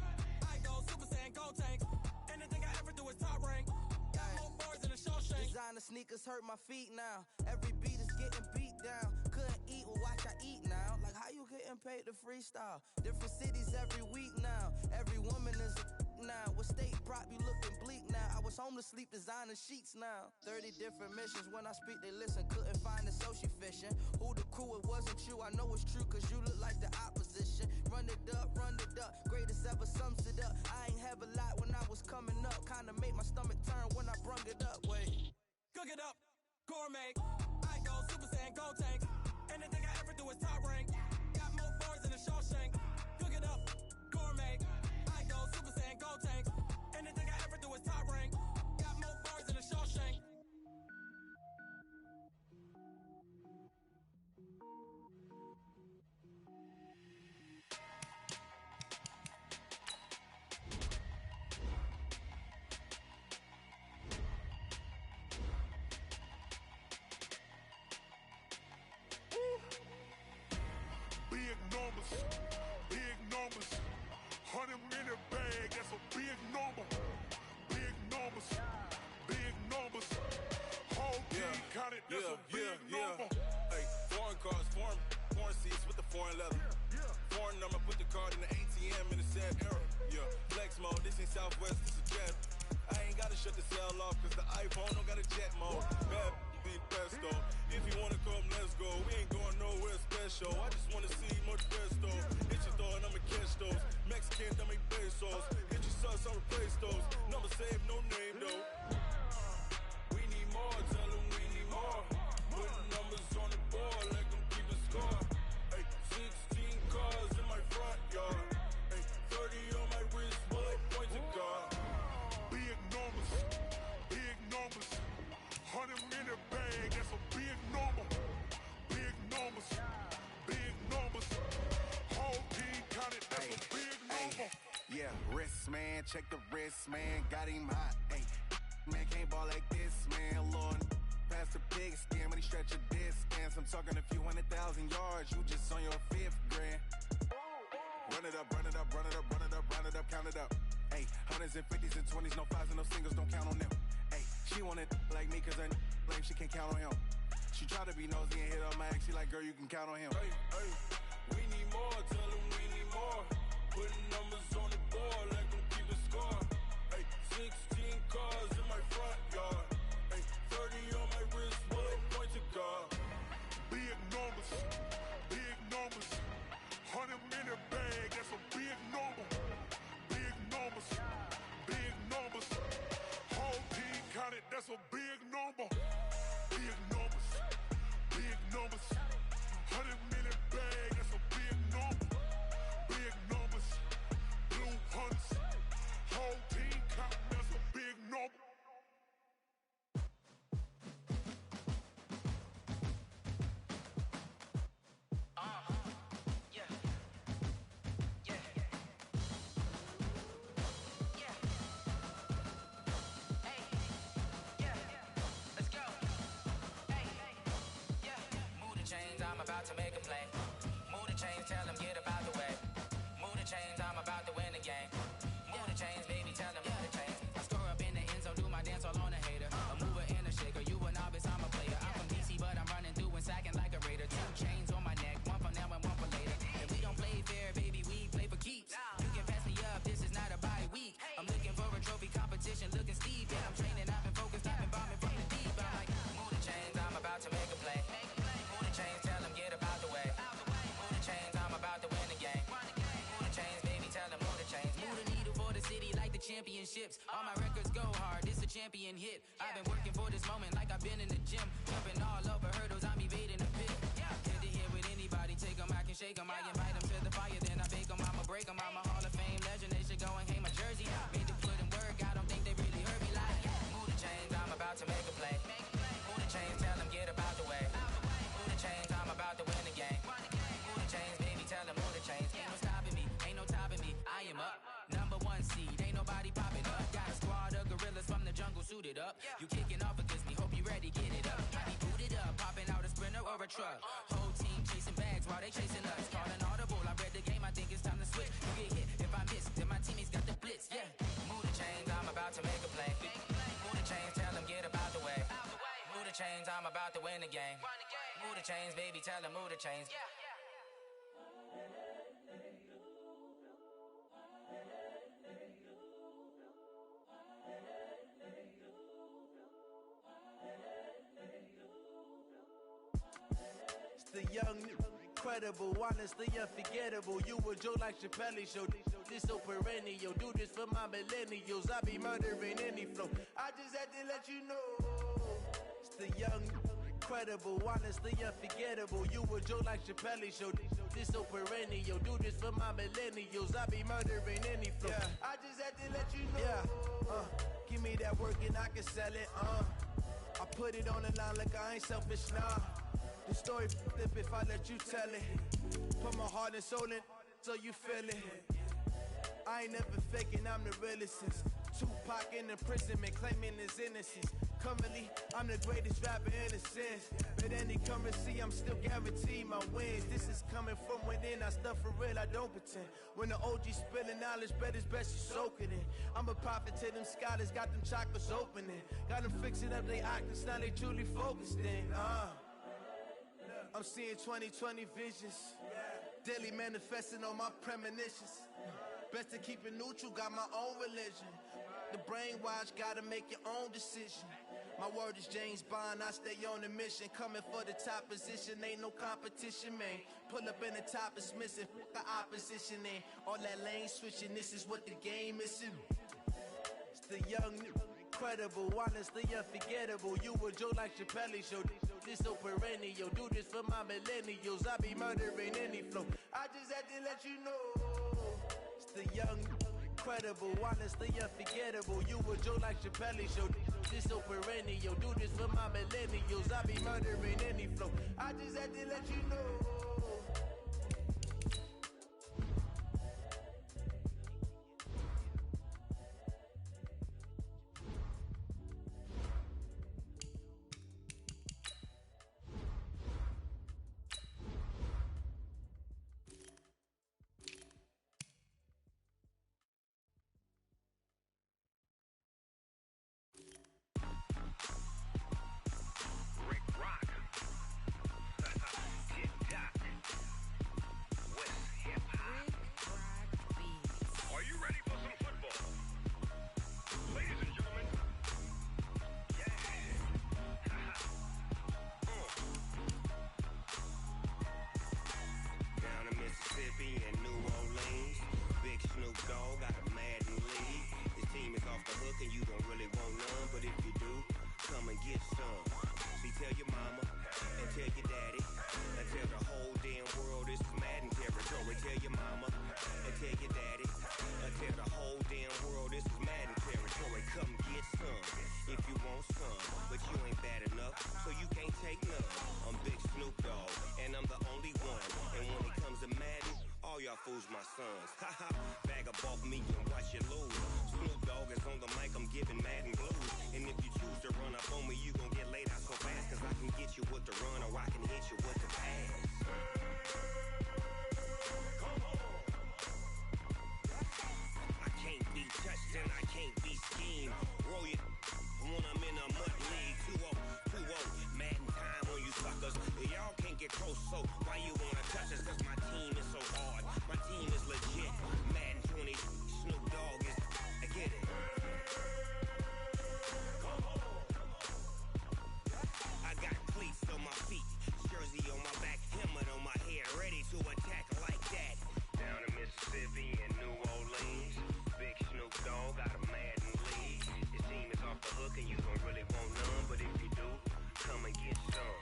I go Super Saiyan, gold tank. Anything I ever do is top rank. Designer sneakers hurt my feet now. Every beat is getting beat down. Couldn't eat, well watch I eat now. Like how you getting paid to freestyle? Different cities every week now. Every woman is a now. With state prop, you looking bleak now. I was home to sleep, designer sheets now. 30 different missions. When I speak, they listen. Couldn't find it, so she fishing. Who the crew, it wasn't you. I know it's true, cause you look like the opposition. Run it up. Greatest ever sums it up. I ain't have a lot when I was coming up. Kinda made my stomach turn when I brung it up. Wait. Cook it up, gourmet. I go Super Saiyan, gold tank. Anything I ever do is top rank. Got more boys in the Shawshank. Cook it up, gourmet. I go Super Saiyan, gold tank. Anything I ever do is top rank. Got more boys in the Shawshank. Big numbers, 100 minute bag, that's a big number. Big numbers, whole team counted, that's a big number. Hey, foreign cars, foreign seats with the foreign leather. Foreign number, put the card in the ATM in the sad era. Yeah, flex mode, this ain't Southwest, this is jet. I ain't gotta shut the cell off, cause the iPhone don't got a jet mode. Bad be pesto. If you wanna come, let's go. We ain't going nowhere special. I just wanna see much pesto. Hit your door and I'ma catch those. Mexican, I make pesos. Hit your sus, I'll replace those. Number saved, no name though. We need more, tell them we need more. Putting numbers on the board, let them keep a score. Hey, 16 cars in my front yard. Hey, 30 on my wrist, bullet points of God. Big numbers, 100 minute bag, that's a big number. Big numbers, whole team counted, that's a big number. Yeah, wrist, man, check the wrist, man, got him hot. Hey, man, can't ball like this, man, Lord. Past the pig skin when he stretch a distance. I'm talking a few 100,000 yards, you just on your 5th grand. Run it up, run it up, run it up, run it up, run it up, count it up. Hey, hundreds and 50s and 20s, no 5s and no singles, don't count on them. Hey, she want it like me cause her lame, she can't count on him. She try to be nosy and hit up my ex, she like, girl, you can count on him. Hey, hey, we need more, tell them we need more. Putting numbers on the board, let them keep the score. Hey, 16 cars in my front yard. Hey, 30 on my wrist, bullet point to God. Big numbers, 100 minute bag, that's a big number. Big numbers, whole team counted, that's a big number. Big numbers, 100 minute bag, that's a big number. Big numbers, blue hunts, whole team counting, that's a big number. About to make a play. Move the chains, tell them get up out the way. Move the chains, I'm about to win the game. Move the chains, baby, tell them move the chains. I score up in the end zone, do my dance all on a hater. A mover and a shaker, you a novice, I'm a player. I'm from DC, but I'm running through and sacking like a raider. 2 chains on my neck, one for now and one for later. If we don't play fair, baby, we play for keeps. You can pass me up, this is not a bye week. I'm looking for a trophy competition, looking steep. Yeah, I'm training, I've been focused, I've been bombing from the deep. I'm like, move the chains, I'm about to make a play. Move the chains, tell them get up out the way. Move the chains, I'm about to win the game. Move the chains, baby, tell them move the chains. Move the needle for the city like the championships. All my records go hard, this a champion hit. I've been working for this moment like I've been in the gym. Jumping all over hurdles, I'm evading the pit. Head to head with anybody, take them, I can shake them. I invite them to the fire, then I bake them, I'ma break them. I'm a Hall of Fame legend, they should go and hang my jersey. Made them put in work, I don't think they really heard me like. Move the chains, I'm about to make a play. Move the chains, tell them get up out the way. Move the chains, I'm about to win the game. Move the chains, baby, tell them move the chains. Ain't no stopping me, ain't no topping me. I am up, number 1 seed, ain't nobody popping up. Got a squad of gorillas from the jungle suited up. You kicking off against me, hope you ready, get it up. I be booted up, popping out a sprinter or a truck. Whole team chasing bags while they chasing us. Calling audible, I read the game, I think it's time to switch. You get hit, if I miss, then my teammates got the blitz, yeah. Move the chains, I'm about to make a play. Move the chains, tell them get up out the way. Move the chains, I'm about to win the game. Move the chains, baby, tell them move the chains. It's the young, incredible, honestly unforgettable. You a Joe like Chappelle show. This so perennial, do this for my millennials. I be murdering any flow. I just had to let you know. It's the young, incredible, honestly unforgettable. You a Joe like Chappelle show. This so perennial, do this for my millennials. I be murdering any flow. Yeah. I just had to let you know. Yeah. Give me that work and I can sell it. I put it on the line like I ain't selfish, nah. The story flip if I let you tell it. Put my heart and soul in so you feel it. I ain't never faking, I'm the realest since Tupac in imprisonment, claiming his innocence. Currently, I'm the greatest rapper in a sense. But any currency, I'm still guaranteed my wins. This is coming from within, I stuff for real, I don't pretend. When the OG spilling knowledge, bet it's best you soak it in. I'm a prophet to them scholars, got them chakras opening. Got them fixing up they octaves, now they truly focused in. I'm seeing 2020 visions. Daily manifesting on my premonitions. Best to keep it neutral, got my own religion. The brainwash, gotta make your own decision. My word is James Bond, I stay on a mission. Coming for the top position, ain't no competition, man. Pull up in the top, it's missing, the opposition in. All that lane switching, this is what the game is. It's the young, incredible, honestly unforgettable. You a Joe like Chappelle show. This so perennial, do this for my millennials. I be murdering any flow. I just had to let you know. It's the young, incredible, honestly unforgettable. You a Joe like Chappelle show. This so perennial, do this for my millennials. I be murdering any flow. I just had to let you know. take none. I'm Big Snoop Dogg, and I'm the only one. And when it comes to Madden, all y'all fools my sons. Haha, bag up off me and watch you lose. Snoop Dogg is on the mic, I'm giving Madden blues. And if you choose to run up on me, you gon' get laid out so fast. Cause I can get you with the run or I can hit you with the pass. I can't be touched and I can't be schemed. Roll it when I'm in a mud league. 2-0, 2-0, Madden time on you suckers. Y'all can't get close, so why you wanna touch us? Cause my team is so hard, my team is legit. Madden 20, Snoop Dogg is, I get it. I got cleats on my feet, jersey on my back, helmet on my head, ready to attack like that. Down in Mississippi and New Orleans, Big Snoop Dogg got a Madden league. Your team is off the hook and you don't really want none, but if you do, come and get some.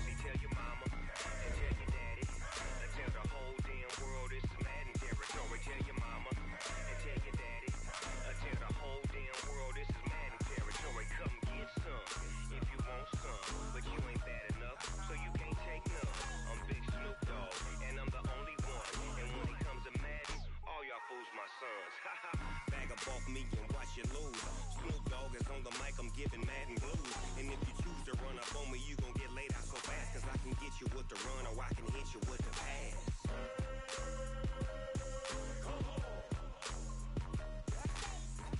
See, tell your mama and tell your daddy, and tell the whole damn world it's Madden territory. Tell your mama and tell your daddy, and tell the whole damn world this is Madden territory. Come get some if you want some, but you ain't bad enough, so you can't take none. I'm Big Snoop Dogg, and I'm the only one. And when it comes to Madden, all y'all fools my sons. Haha, bag up off me and watch you lose. Snoop Dogg is on the mic, I'm giving Madden blues. And if you choose to run up on me, you gon' get laid out so fast. Cause I can get you with the run or I can hit you with the pass.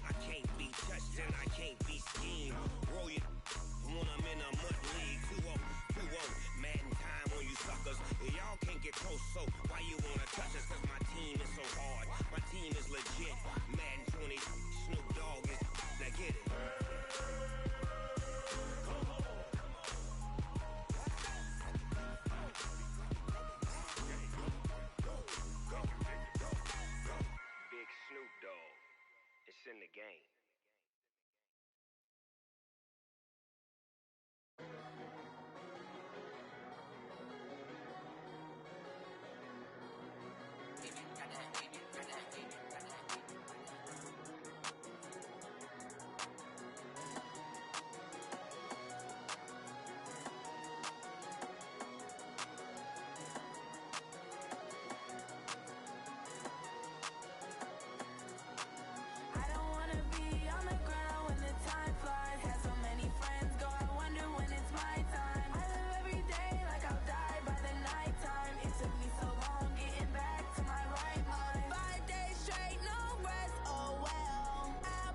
I can't be touched and I can't be schemed. Roll it when I'm in a mud league. 2-0, 2-0, Madden time on you suckers. Y'all can't get close, so why you wanna touch us? Cause my team is so hard, my team is legit. Madden 20, Snoop Dogg is, now get it. Big Snoop Dogg, it's in the game. I don't wanna be on the ground when the time flies. Had so many friends go, I wonder when it's my time. I live every day like I'll die by the nighttime. It took me so long getting back to my right mind. 5 days straight, no rest, oh well. I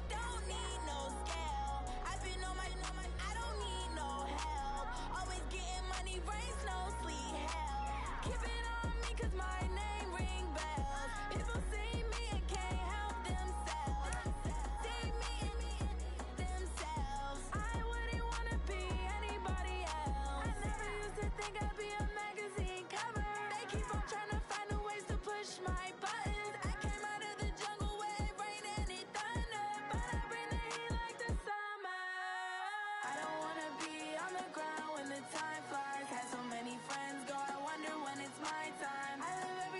don't need no scale. I've been on my, I don't need no help. Always getting money, rain, snow, sleet, hell. Keep it on me cause my name ring bells. People see me and can't help themselves. See me and themselves. I wouldn't wanna be anybody else. I never used to think I'd be a magazine cover. They keep on trying to find new ways to push my buttons. I came out of the jungle where it rained and it thunder, but I bring the heat like the summer. I don't wanna be on the ground when the time flies. Had so many friends go, I wonder when it's my time. I live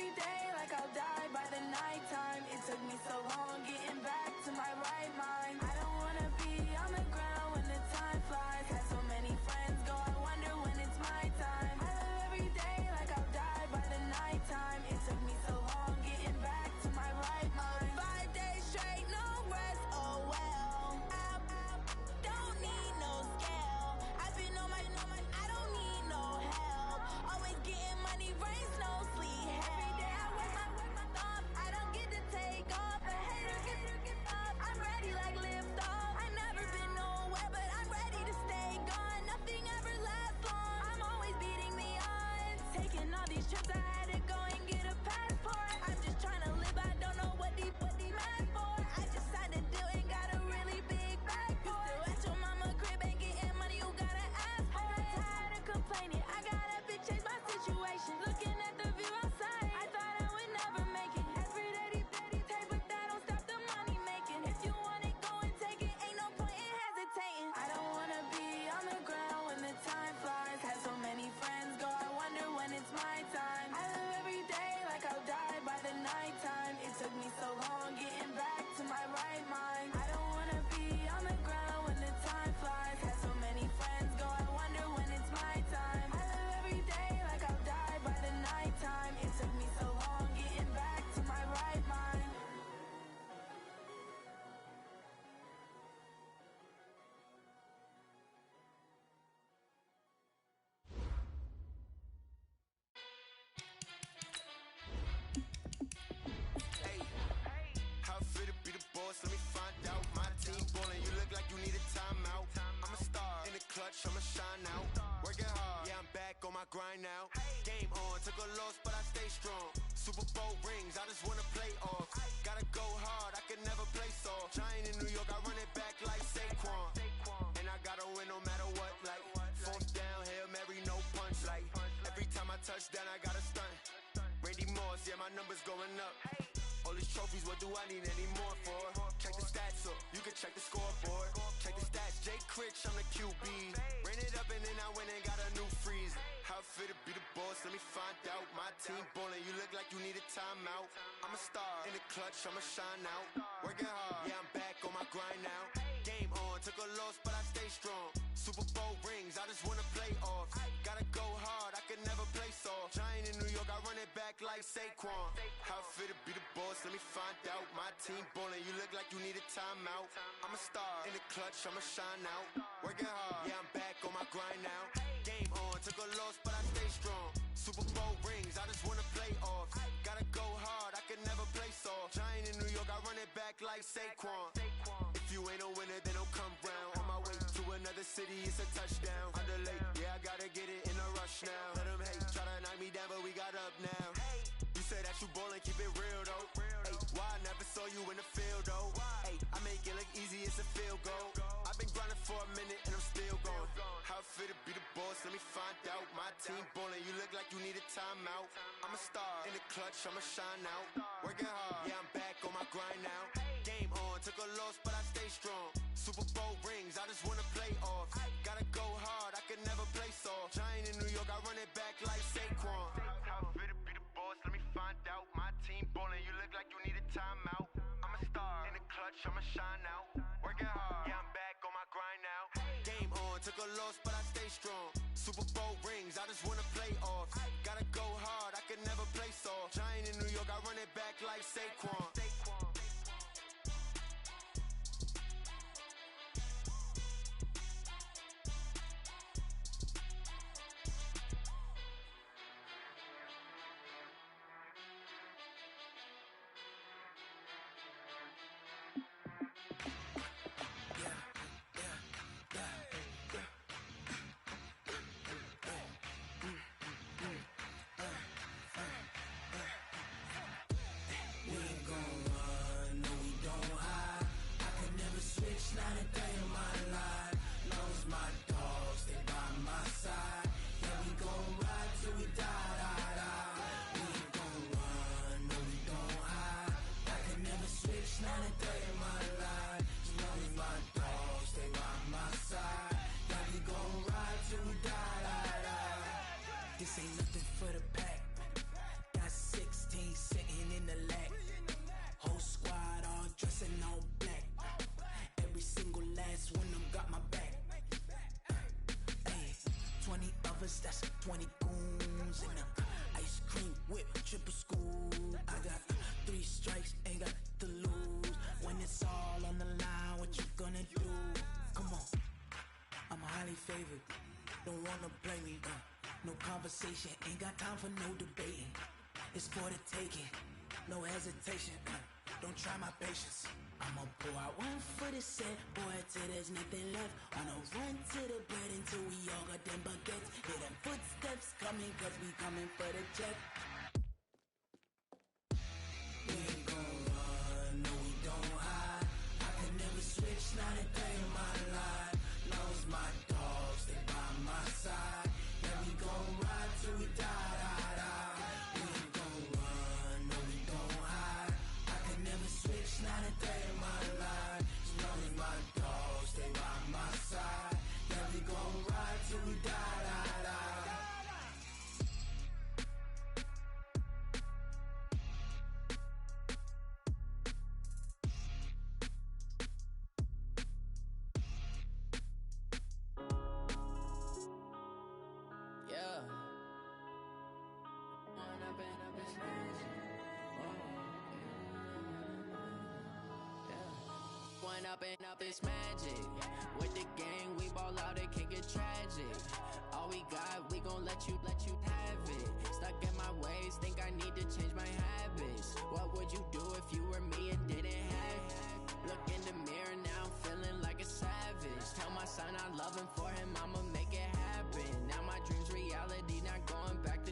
boss, let me find out. My team ballin', you look like you need a timeout. I'm a star in the clutch, I'ma shine out. Working hard, yeah, I'm back on my grind now. Game on, took a loss, but I stay strong. Super Bowl rings, I just wanna play off. Gotta go hard, I can never play soft. Giant in New York, I run it back like Saquon. And I gotta win no matter what, like fourth down, Hail Mary, no punch. Like every time I touch down, I gotta stunt. Randy Moss, yeah, my numbers going up. All these trophies, what do I need any more for? Check the stats up, you can check the scoreboard. Check the stats, Jay Critch, I'm the QB. Ran it up and then I went and got a new freeze. How fit to be the boss, let me find out. My team ballin', you look like you need a timeout. I'm a star in the clutch, I'ma shine out. Working hard, yeah, I'm back on my grind now. Game on, took a loss, but I stay strong. Super Bowl rings, I just wanna play off. Gotta go hard, I can never play soft. Giant in New York, I run it back like Saquon. How fit to be the boss, let me find out. My team ballin', you look like you need a timeout. I'm a star in the clutch, I'ma shine out. Working hard, yeah, I'm back on my grind now. Game on, took a loss, but I stay strong. Super Bowl rings, I just wanna play off. Gotta go hard, I can never play soft. Giant in New York, I run it back like Saquon. If you ain't a winner, then don't come round. On my way to another city, it's a touchdown. Underlay, yeah, I gotta get it in a rush now. Let them hate, try to knock me down, but we got up now. You say that you ballin', keep it real though. Ay, why I never saw you in the field though? Ay, I make it look easy, it's a field goal. I've been grinding for a minute and I'm still going. How fit to be the boss, let me find out. My team ballin', you look like you need a timeout. I'm a star in the clutch, I'ma shine out. Working hard, yeah, I'm back on my grind now. Game on, took a loss, but I stay strong. Super Bowl rings, I just wanna play off. Gotta go hard, I can never play soft. Giant in New York, I run it back like Saquon. How fit to be the boss, let me find out. My team ballin', you look like you need a timeout. I'm a star in the clutch, I'ma shine out. Working hard, yeah, I'm back on my grind now. Game on, took a loss, but I stay strong. Super Bowl rings, I just wanna play off. Gotta go hard, I can never play soft. Giant in New York, I run it back like Saquon. This ain't nothing for the pack. Got 16 sitting in the lap. Whole squad all dressing all black. Every single last one of them got my back. Hey, 20 of us, that's 20 goons. And a ice cream whip, triple school. I got 3 strikes, ain't got to lose. When it's all on the line, what you gonna do? Come on, I'm highly favored. Don't wanna play me, no conversation, ain't got time for no debating. It's for the taking, no hesitation. Don't try my patience. I'ma pour out one for the set, boy, till there's nothing left. On a run to the bread until we all got them baguettes. Hear them footsteps coming, cause we coming for the check. We ain't gon' run, no we don't hide. I can never switch, not a day in my life. Knows my dogs, they by my side. Yeah, we gon' ride till we die, die, die. We ain't gon' run, no we don't hide. I can never switch, not a day in my life. Knows my dogs, they by my side. Yeah, we gon' ride till we die, die, die. Up this magic. With the gang, we ball out, it can get tragic. All we got, we gon' let you have it. Stuck in my ways, think I need to change my habits. What would you do if you were me and didn't have? son, I love him, for him, I'ma make it happen. Now my dream's reality, not going back to.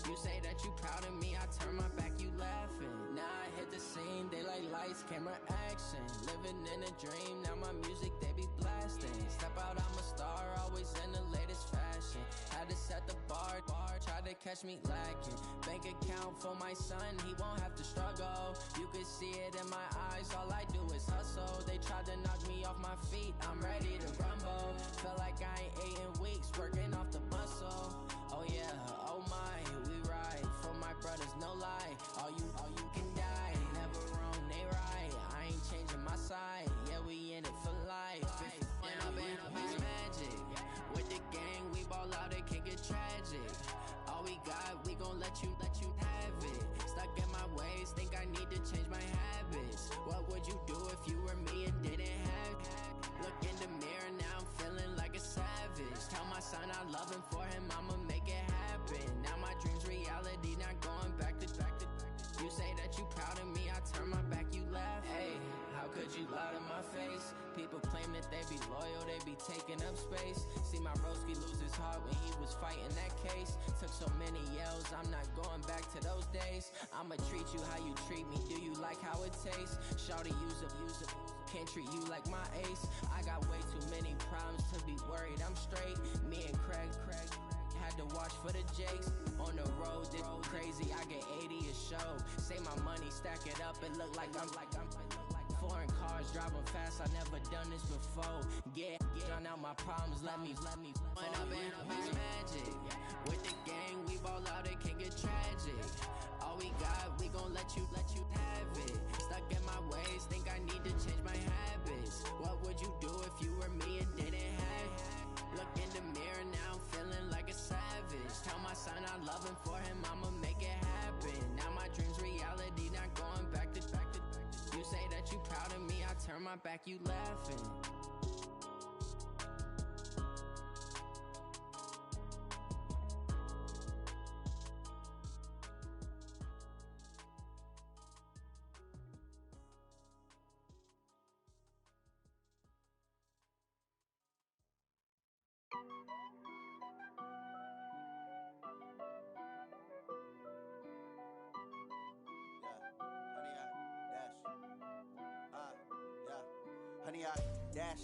You say that you proud of me, I turn my back, you laughing. Now I hit the scene, they like lights, camera, action. Living in a dream, now my music, they be blasting. Step out, I'm a star, always in the latest fashion. Had to set the bar, tried to catch me lacking. Bank account for my son, he won't have to struggle. You could see it in my eyes, all I do is hustle. They tried to knock me off my feet, I'm ready to rumble. Feel like I ain't ate in weeks, working off the muscle. Oh yeah, oh my, we ride for my brothers, no lie. All you can die, never wrong, they right. I ain't changing my side, yeah, we in it for life. And I've been magic with the gang, we ball out, it can get tragic. All we got, we gon' let you have it. Stuck in my ways, think I need to change my habits. What would you do if you were me and didn't have it? Look in the mirror, now I'm feeling like a savage. Tell my son I love him, for him, I'ma make it happen. Now my dream's reality, not going back to. You say that you proud of me, I turn my back, you laugh. Hey, how could you lie to my face? People claim that they be loyal, they be taking up space. See my broski lose his heart when he was fighting that case. Took so many yells, I'm not going back to those days. I'ma treat you how you treat me, do you like how it tastes? Shawty, use up, can't treat you like my ace. I got way too many problems to be worried, I'm straight. Me and Craig had to watch for the Jakes. On the road, this crazy, I get 80 a show. Say my money, stack it up, it look like I'm foreign cars, driving fast, I never done this before. Get drown out my problems, let me When I've been magic with the gang, we ball out, it can get tragic. All we got, we gon' let you have it. Stuck in my ways, think I need to change my habits. What would you do if you were me and didn't have it? Look in the mirror, now I'm feeling like a savage. Tell my son I love him, for him, I'ma make it happen. Now my dream's reality, not going back to. You say that you proud of me, I turn my back, you laughing. Honey, I dash,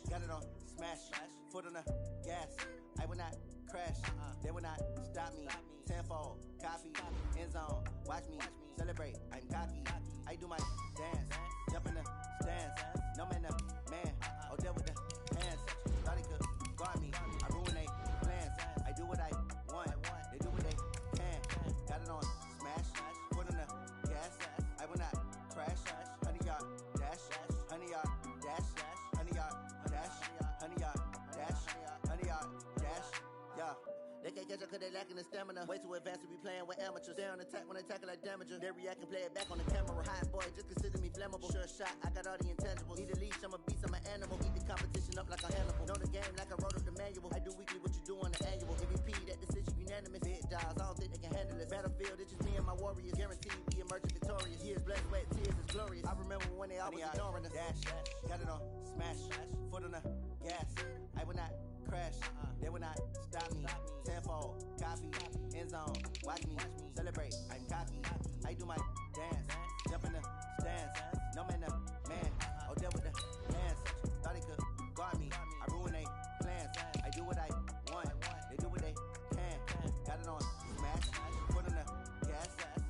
got it on smash, foot on the gas. I will not crash, they will not stop me. Tenfold, copy, end zone, watch me celebrate. I'm cocky, I do my dance, jump in the stands. No man, the man, oh there with the hands. Thought he could guard me, I ruin they plans. I do what I want, they do what they can. Got it on smash, foot on the gas. I will not crash, honey, y'all dash, honey, y'all dash, honey, y'all dash, honey, y'all dash, honey, y'all dash, yeah. They can't catch up cause they lacking the stamina. Way too advanced to be playing with amateurs. They on attack when they tackle like damager. They react and play it back on the camera. Hot boy, just consider me flammable. Sure shot, I got all the intangibles. Need a leash, I'm a beast, I'm an animal. Eat the competition up like a Hannibal. Know the game like I wrote up the manual. I do weekly what you do on the annual. MVP, that decision unanimous. Big dials, I don't think they can handle it. Battlefield, it's just me and my warriors. Guaranteed we emerging victorious. Years, blood, sweat, tears, is glorious. I remember when they always ignoring us. Dash, got it on smash, foot on the gas. I will not crash, they will not stop me. Tenfold, copy, end zone, watch me celebrate. I'm cocky, I do my dance, jump in the stands. No man, the man, oh there with the hands. Thought he could guard me, I ruin they plans. I do what I want, they do what they can. Got it on smash, foot on the gas.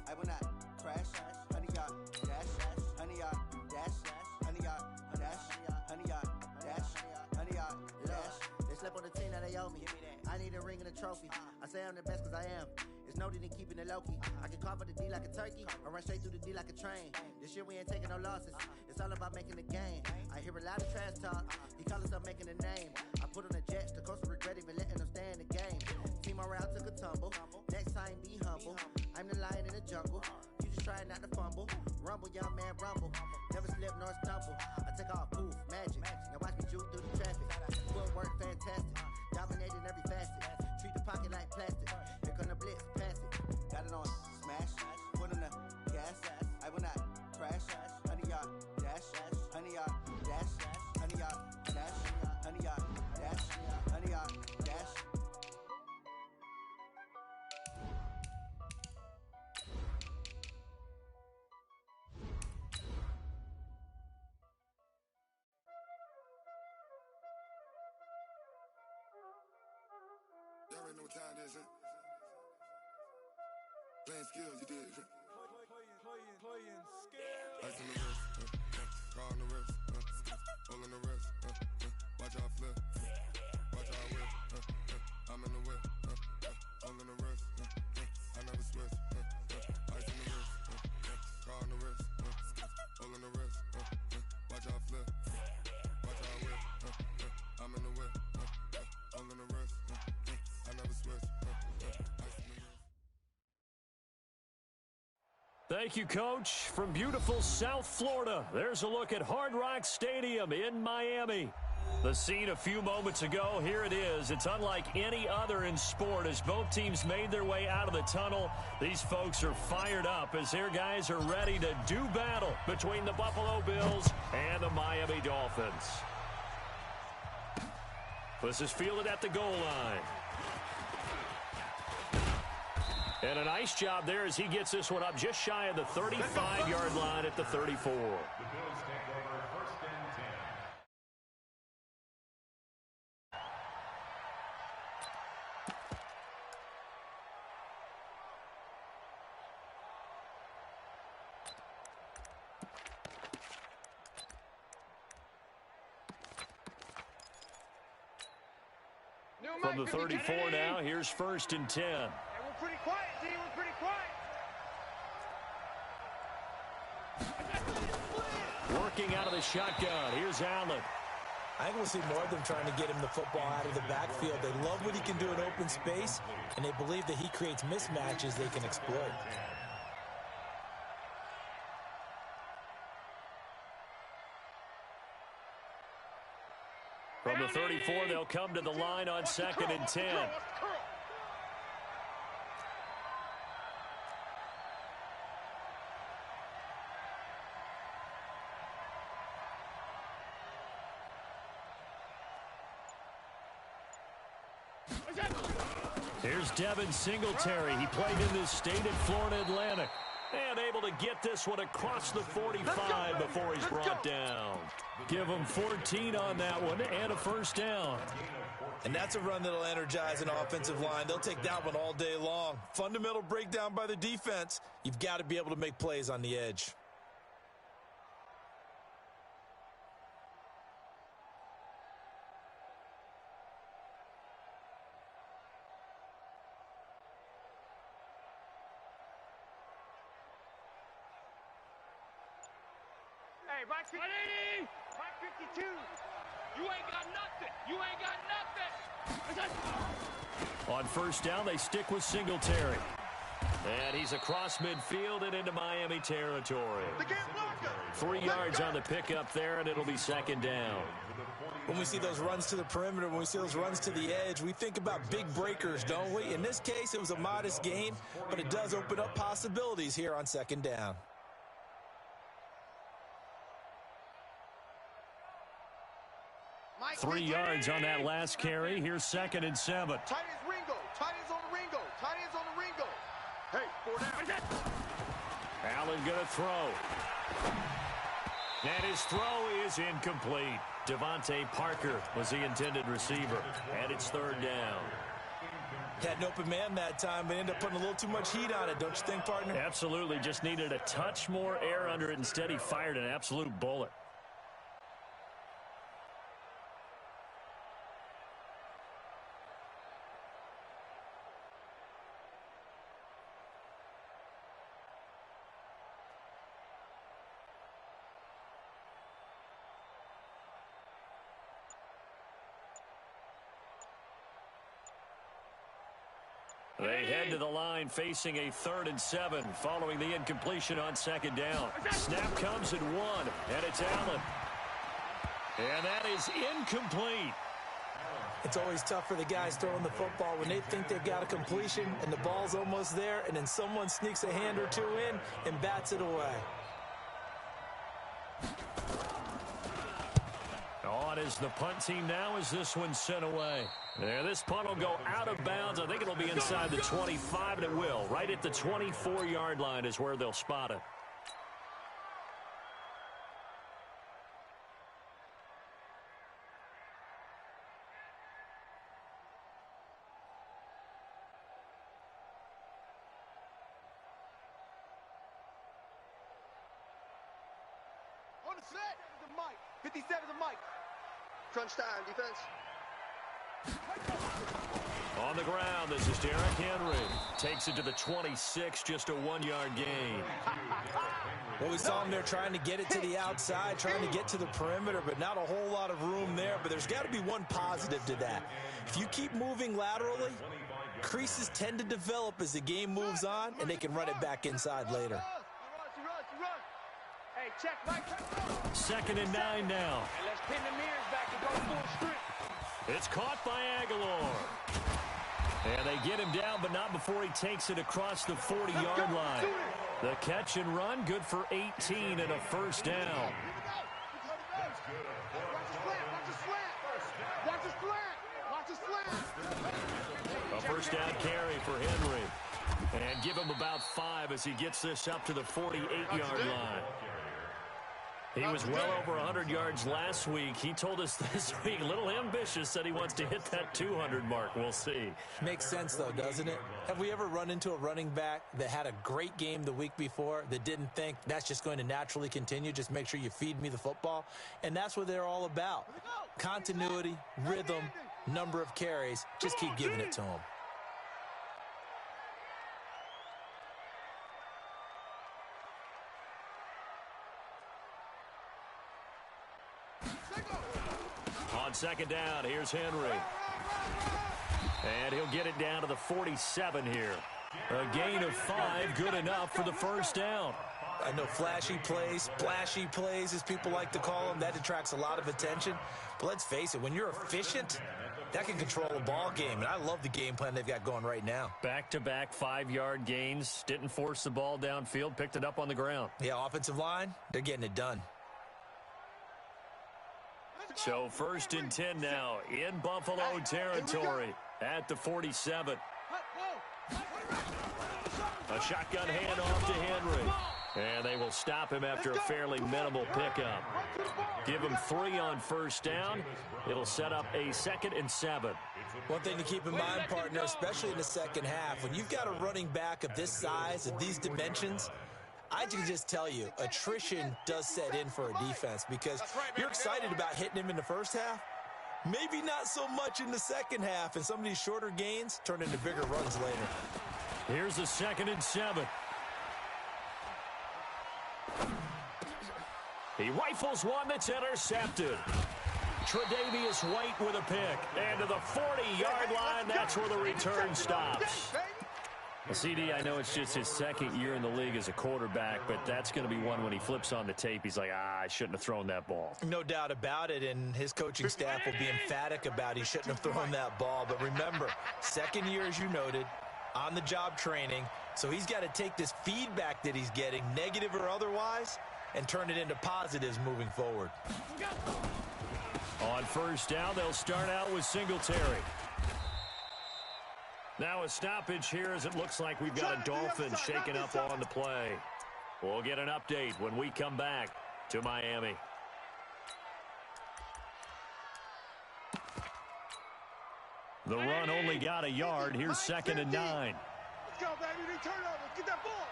I will not crash, honey, y'all dash, honey, y'all dash, honey, y'all dash, honey, y'all dash, honey, y'all dash. They slept on the team, now they owe me. I need a ring and a trophy. I say I'm the best cause I am. It's noted in keeping it low-key. I can carve up the D like a turkey, or run straight through the D like a train. This year we ain't taking no losses. It's all about making the game. I hear a lot of trash talk. He call himself making a name. I put on the jets, the coach regret even letting them stay in the game. Team morale took a tumble. Next time be humble. I'm the lion in the jungle. You just try not to fumble. Rumble, young man, rumble. Never slip nor stumble. I take off, poof, magic. Now watch me juke through the traffic. Footwork fantastic. Dominating every facet. Treat the pocket like plastic. Here come the blitz, pass it. Got it on smash, foot on the gas. I will not crash, honey, y'all dash, honey, y'all dash, honey, y'all dash, honey, y'all already know what time it is, huh? Playing skills, you did. Playing skills. Ice on the wrist, car on the wrist, hole on the wrist, watch how I flip, watch how I whip, I'm in the whip, hole in the wrist, I never switch, ice on the wrist, car on the wrist, hole in the wrist, watch how I flip, watch how I whip, I'm in the whip, hole in the wrist, I never switch, ice on the wrist. Thank you, Coach. From beautiful South Florida, there's a look at Hard Rock Stadium in Miami. The scene a few moments ago, here it is. It's unlike any other in sport as both teams made their way out of the tunnel. These folks are fired up as their guys are ready to do battle between the Buffalo Bills and the Miami Dolphins. This is fielded at the goal line. And a nice job there as he gets this one up just shy of the 35-yard line at the 34. The Bills take over 1st and 10. From the 34 now, here's 1st and 10. Hey, we're pretty quiet, D. We're pretty quiet. Working out of the shotgun. Here's Allen. I think we'll see more of them trying to get him the football out of the backfield. They love what he can do in open space, and they believe that he creates mismatches they can exploit. From the 34, they'll come to the line on 2nd and 10. Here's Devin Singletary. He played in this state in Florida Atlantic. And able to get this one across the 45 before he's brought down. Give him 14 on that one and a 1st down. And that's a run that'll energize an offensive line. They'll take that one all day long. Fundamental breakdown by the defense. You've got to be able to make plays on the edge. Hey, Mike 52. You ain't got nothing. You ain't got nothing. On 1st down, they stick with Singletary. And he's across midfield and into Miami territory. 3 yards on the pickup there, and it'll be 2nd down. When we see those runs to the perimeter, when we see those runs to the edge, we think about big breakers, don't we? In this case, it was a modest gain, but it does open up possibilities here on 2nd down. Mike, 3 yards on that last carry. Here's 2nd and 7. Tight ends Ringo. Tight ends on the Ringo. Tight ends on the Ringo. Hey, 4 down. Allen gonna throw. And his throw is incomplete. Devontae Parker was the intended receiver. And it's 3rd down. Had an open man that time, but ended up putting a little too much heat on it, don't you think, partner? Absolutely. Just needed a touch more air under it. Instead, he fired an absolute bullet. They head to the line facing a 3rd and 7 following the incompletion on 2nd down. Snap comes at 1, and it's Allen. And that is incomplete. It's always tough for the guys throwing the football when they think they've got a completion and the ball's almost there, and then someone sneaks a hand or two in and bats it away. On is the punt team now as this one's sent away. Yeah, this punt will go out of bounds. I think it'll be inside the 25, and it will. Right at the 24-yard line is where they'll spot it. 57 to Mike. Crunch time, defense. On the ground, this is Derrick Henry. Takes it to the 26, just a 1-yard gain. Well, we saw him there trying to get it to the outside, trying to get to the perimeter, but not a whole lot of room there. But there's got to be one positive to that. If you keep moving laterally, creases tend to develop as the game moves on, and they can run it back inside later. Hey, check, Mike. 2nd and 9 now. And let's pin the mirrors back and go full strength. It's caught by Aguilar. And they get him down, but not before he takes it across the 40-yard line. The catch and run, good for 18 and a first down. A first down carry for Henry. And give him about 5 as he gets this up to the 48-yard line. He was well over 100 yards last week. He told us this week, a little ambitious, said he wants to hit that 200 mark. We'll see. Makes sense, though, doesn't it? Have we ever run into a running back that had a great game the week before that didn't think that's just going to naturally continue? Just make sure you feed me the football. And that's what they're all about. Continuity, rhythm, number of carries. Just keep giving it to them. On 2nd down, here's Henry. And he'll get it down to the 47 here. A gain of 5, good enough for the first down. I know flashy plays, splashy plays, as people like to call them, that attracts a lot of attention. But let's face it, when you're efficient, that can control a ball game. And I love the game plan they've got going right now. Back-to-back 5-yard gains. Didn't force the ball downfield, picked it up on the ground. Yeah, offensive line, they're getting it done. So 1st and 10 now in Buffalo territory at the 47. A shotgun handoff to Henry. And they will stop him after a fairly minimal pickup. Give him 3 on first down. It'll set up a 2nd and 7. One thing to keep in mind, partner, especially in the second half, when you've got a running back of this size, of these dimensions, I can just tell you, attrition does set in for a defense because you're excited about hitting him in the first half. Maybe not so much in the second half, and some of these shorter gains turn into bigger runs later. Here's the 2nd and 7. He rifles one that's intercepted. Tre'Davious White with a pick. And to the 40-yard line, that's where the return stops. Well, CD, I know it's just his 2nd year in the league as a quarterback, but that's going to be one when he flips on the tape, he's like, I shouldn't have thrown that ball. No doubt about it, and his coaching staff will be emphatic about he shouldn't have thrown that ball. But remember, 2nd year, as you noted, on-the-job training, so he's got to take this feedback that he's getting, negative or otherwise, and turn it into positives moving forward. On first down, they'll start out with Singletary. Now a stoppage here as it looks like we've got a Dolphin shaken up on the play. We'll get an update when we come back to Miami. The run only got a yard. Here's 2nd and 9. Let's go, baby. Turn over. Get that ball.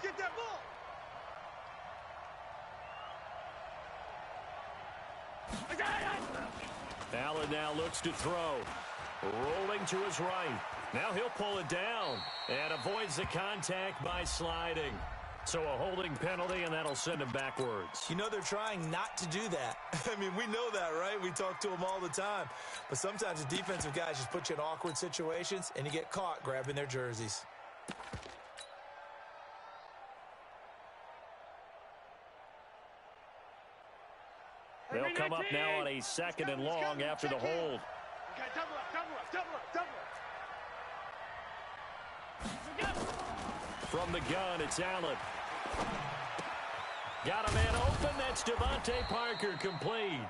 Get that ball. Allen now looks to throw. Rolling to his right. Now he'll pull it down and avoids the contact by sliding. So a holding penalty, and that'll send him backwards. You know they're trying not to do that. I mean, we know that, right? We talk to them all the time. But sometimes the defensive guys just put you in awkward situations, and you get caught grabbing their jerseys. They'll come up now on a 2nd and long after the hold. Okay, double up. From the gun, it's Allen. Got a man open. That's Devontae Parker complete.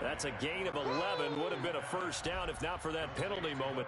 That's a gain of 11. Would have been a first down if not for that penalty moment.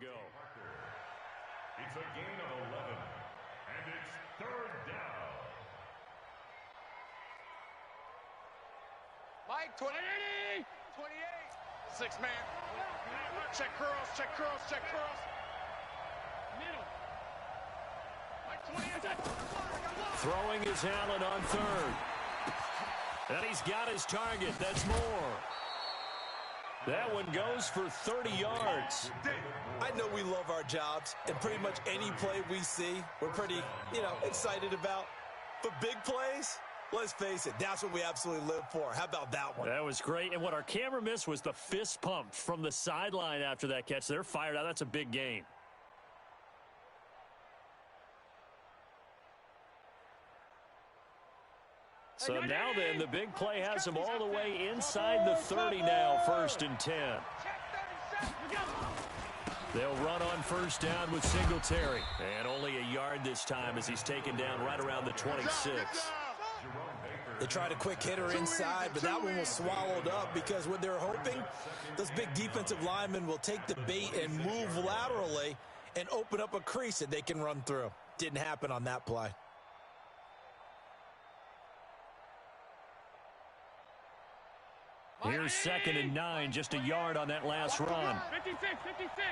go. It's a gain of 11, and it's third down. Mike, 28. 28. Six man. Check curls, check curls, check curls. Middle. Mike, 28. Throwing is Allen on third. And he's got his target. That's more. That one goes for 30 yards. I know we love our jobs, and pretty much any play we see, we're pretty, excited about. But big plays, let's face it, that's what we absolutely live for. How about that one? That was great. And what our camera missed was the fist pump from the sideline after that catch. They're fired out. That's a big gain. So now then, the big play has them all the way inside the 30 now, 1st and 10. They'll run on first down with Singletary. And only a yard this time as he's taken down right around the 26. They tried a quick hitter inside, but that one was swallowed up because what they're hoping, those big defensive linemen will take the bait and move laterally and open up a crease that they can run through. Didn't happen on that play. Here's 2nd and 9, just a yard on that last run. 56, 56.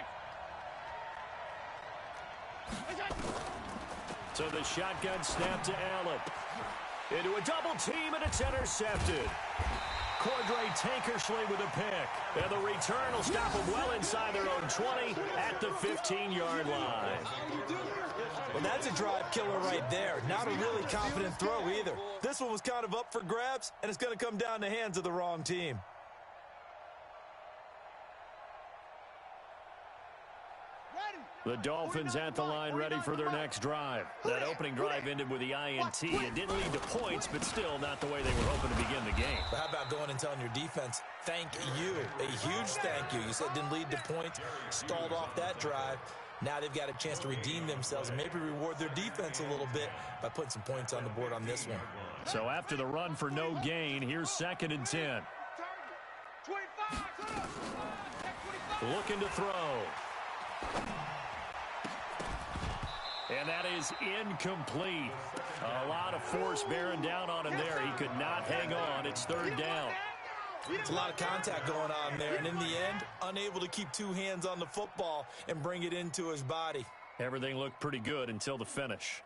So the shotgun snap to Allen. Into a double team, and it's intercepted. Cordray Tankersley with a pick. And the return will stop them well inside their own 20 at the 15-yard line. Well, that's a drive killer right there. Not a really confident throw either. This one was kind of up for grabs, and it's going to come down the hands of the wrong team. The Dolphins at the line ready for their next drive. That opening drive ended with the INT. It didn't lead to points, but still not the way they were hoping to begin the game. But how about going and telling your defense, thank you, a huge thank you. You said it didn't lead to points, stalled off that drive. Now they've got a chance to redeem themselves and maybe reward their defense a little bit by putting some points on the board on this one. So after the run for no gain, here's 2nd and 10. Looking to throw. And that is incomplete. A lot of force bearing down on him there. He could not hang on. It's 3rd down. It's a lot of contact going on there, and in the end, unable to keep two hands on the football and bring it into his body. Everything looked pretty good until the finish.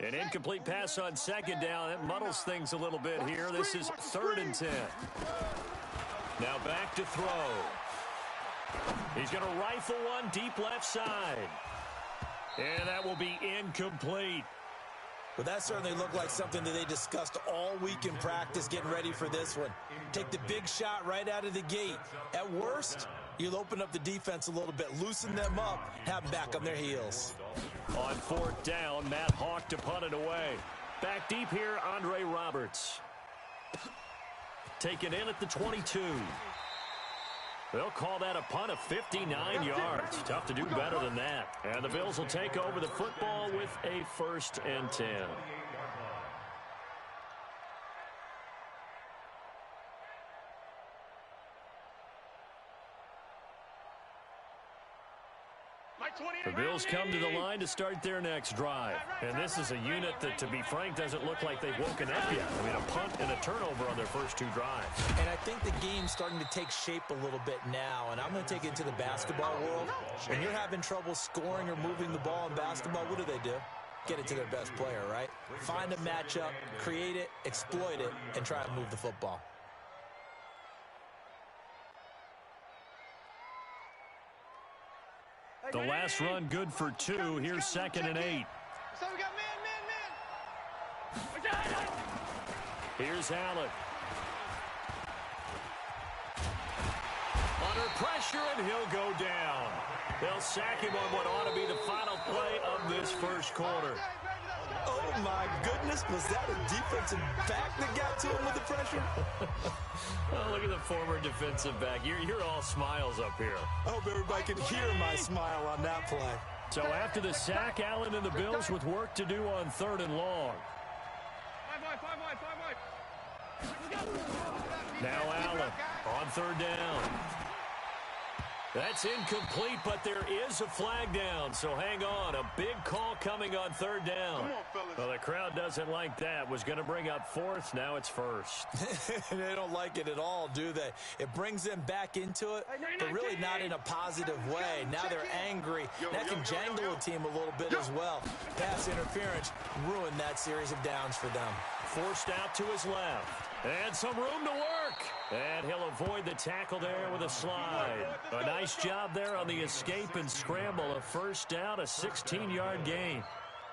An incomplete pass on 2nd down. That muddles things a little bit here. This is 3rd and 10. Now back to throw. He's going to rifle one deep left side. And that will be incomplete. But that certainly looked like something that they discussed all week in practice getting ready for this one. Take the big shot right out of the gate. At worst, you'll open up the defense a little bit, loosen them up, have them back on their heels. On 4th down, Matt Hawk to punt it away. Back deep here, Andre Roberts. Taken in at the 22. They'll call that a punt of 59 yards. Tough to do better than that. And the Bills will take over the football with a 1st and 10. The Bills come to the line to start their next drive. And this is a unit that, to be frank, doesn't look like they've woken up yet. I mean, a punt and a turnover on their first 2 drives. And I think the game's starting to take shape a little bit now. And I'm going to take it to the basketball world. When you're having trouble scoring or moving the ball in basketball, what do? Get it to their best player, right? Find a matchup, create it, exploit it, and try to move the football. The last run good for 2. Here's 2nd and 8. So we got man. Here's Allen. Under pressure, and he'll go down. They'll sack him on what ought to be the final play of this first quarter. Oh, my goodness. Was that a defensive back that got to him with the pressure? Oh, look at the former defensive back. You're all smiles up here. I hope everybody can hear my smile on that play. So after the sack, Allen and the Bills with work to do on 3rd and long. Now Allen on 3rd down. That's incomplete, but there is a flag down, so hang on. A big call coming on third down. Come on, fellas. Well, the crowd doesn't like that. Was going to bring up fourth. Now it's first. They don't like it at all, do they? It brings them back into it, but really not in a positive way. Now they're angry. That can jangle a team a little bit as well. Pass interference ruined that series of downs for them. Forced out to his left. And some room to work. And he'll avoid the tackle there with a slide. A nice job there on the escape and scramble. A first down, a 16-yard gain.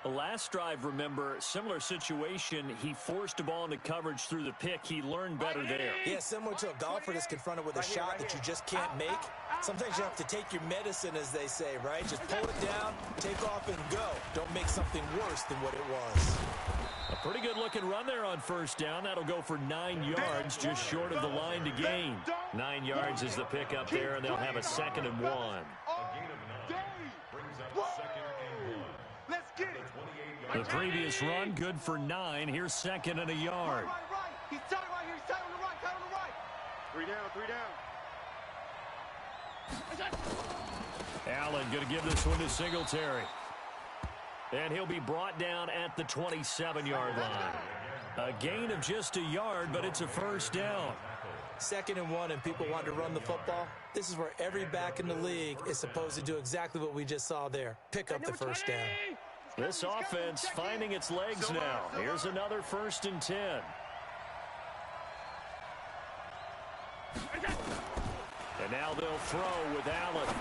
The last drive, remember, similar situation. He forced the ball into coverage through the pick. He learned better there. Yeah, similar to a golfer that's confronted with a shot that you just can't make. Sometimes you have to take your medicine, as they say, right? Just pull it down, take off, and go. Don't make something worse than what it was. A pretty good-looking run there on first down. That'll go for 9 yards, just short of the line to gain. 9 yards is the pickup there, and they'll have a 2nd and 1. A gain of 9 brings up 2nd and 1. Let's get it. The previous run, good for 9. Here's 2nd and a yard. Right. He's tight right here. He's tight on the right. 3 down. Allen going to give this one to Singletary. And he'll be brought down at the 27-yard line. A gain of just a yard, but it's a first down. 2nd and 1, and people want to run the football. This is where every back in the league is supposed to do exactly what we just saw there. Pick up the first down. This offense finding its legs now. Here's another 1st and 10. And now they'll throw with Allen.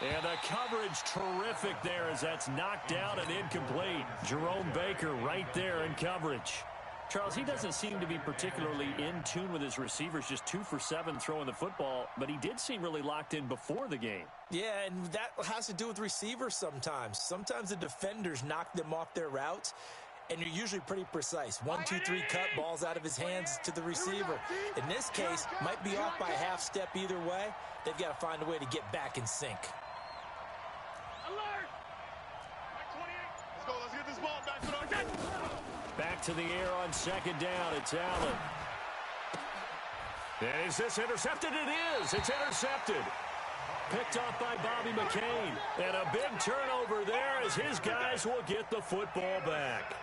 And the coverage terrific there as that's knocked down and incomplete. Jerome Baker right there in coverage. Charles, he doesn't seem to be particularly in tune with his receivers, just 2 for 7 throwing the football, but he did seem really locked in before the game. Yeah, and that has to do with receivers sometimes. Sometimes the defenders knock them off their routes, and you're usually pretty precise. 1, 2, 3 cut, balls out of his hands to the receiver. In this case, might be off by a half step either way. They've got to find a way to get back in sync. Alert! 28. Let's get this ball back. Back to the air on 2nd down. It's Allen. And is this intercepted? It is. It's intercepted. Picked off by Bobby McCain. And a big turnover there as his guys will get the football back.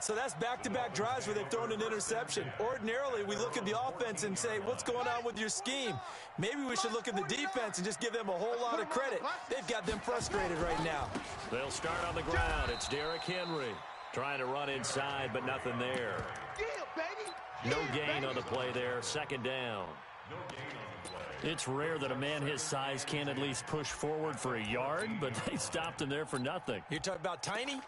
So that's back-to-back drives where they've thrown an interception. Ordinarily, we look at the offense and say, what's going on with your scheme? Maybe we should look at the defense and just give them a whole lot of credit. They've got them frustrated right now. They'll start on the ground. It's Derrick Henry trying to run inside, but nothing there. No gain on the play there. 2nd down. It's rare that a man his size can at least push forward for a yard, but they stopped him there for nothing. You're talking about Tiny?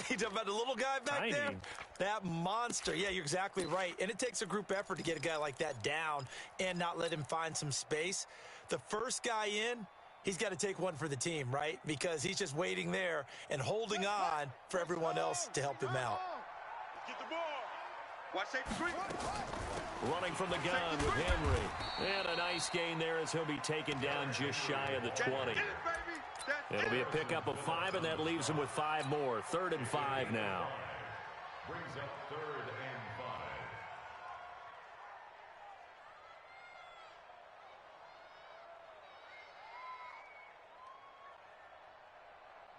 You're talking about the little guy back there? That monster. Yeah, you're exactly right. And it takes a group effort to get a guy like that down and not let him find some space. The first guy in, he's got to take one for the team, right? Because he's just waiting there and holding on for everyone else to help him out. Get the ball. Watch safety screen. Running from the gun with Henry. And a nice gain there as he'll be taken down just shy of the 20. It'll be a pickup of 5, and that leaves him with 5 more. 3rd and 5 now. Brings up 3rd and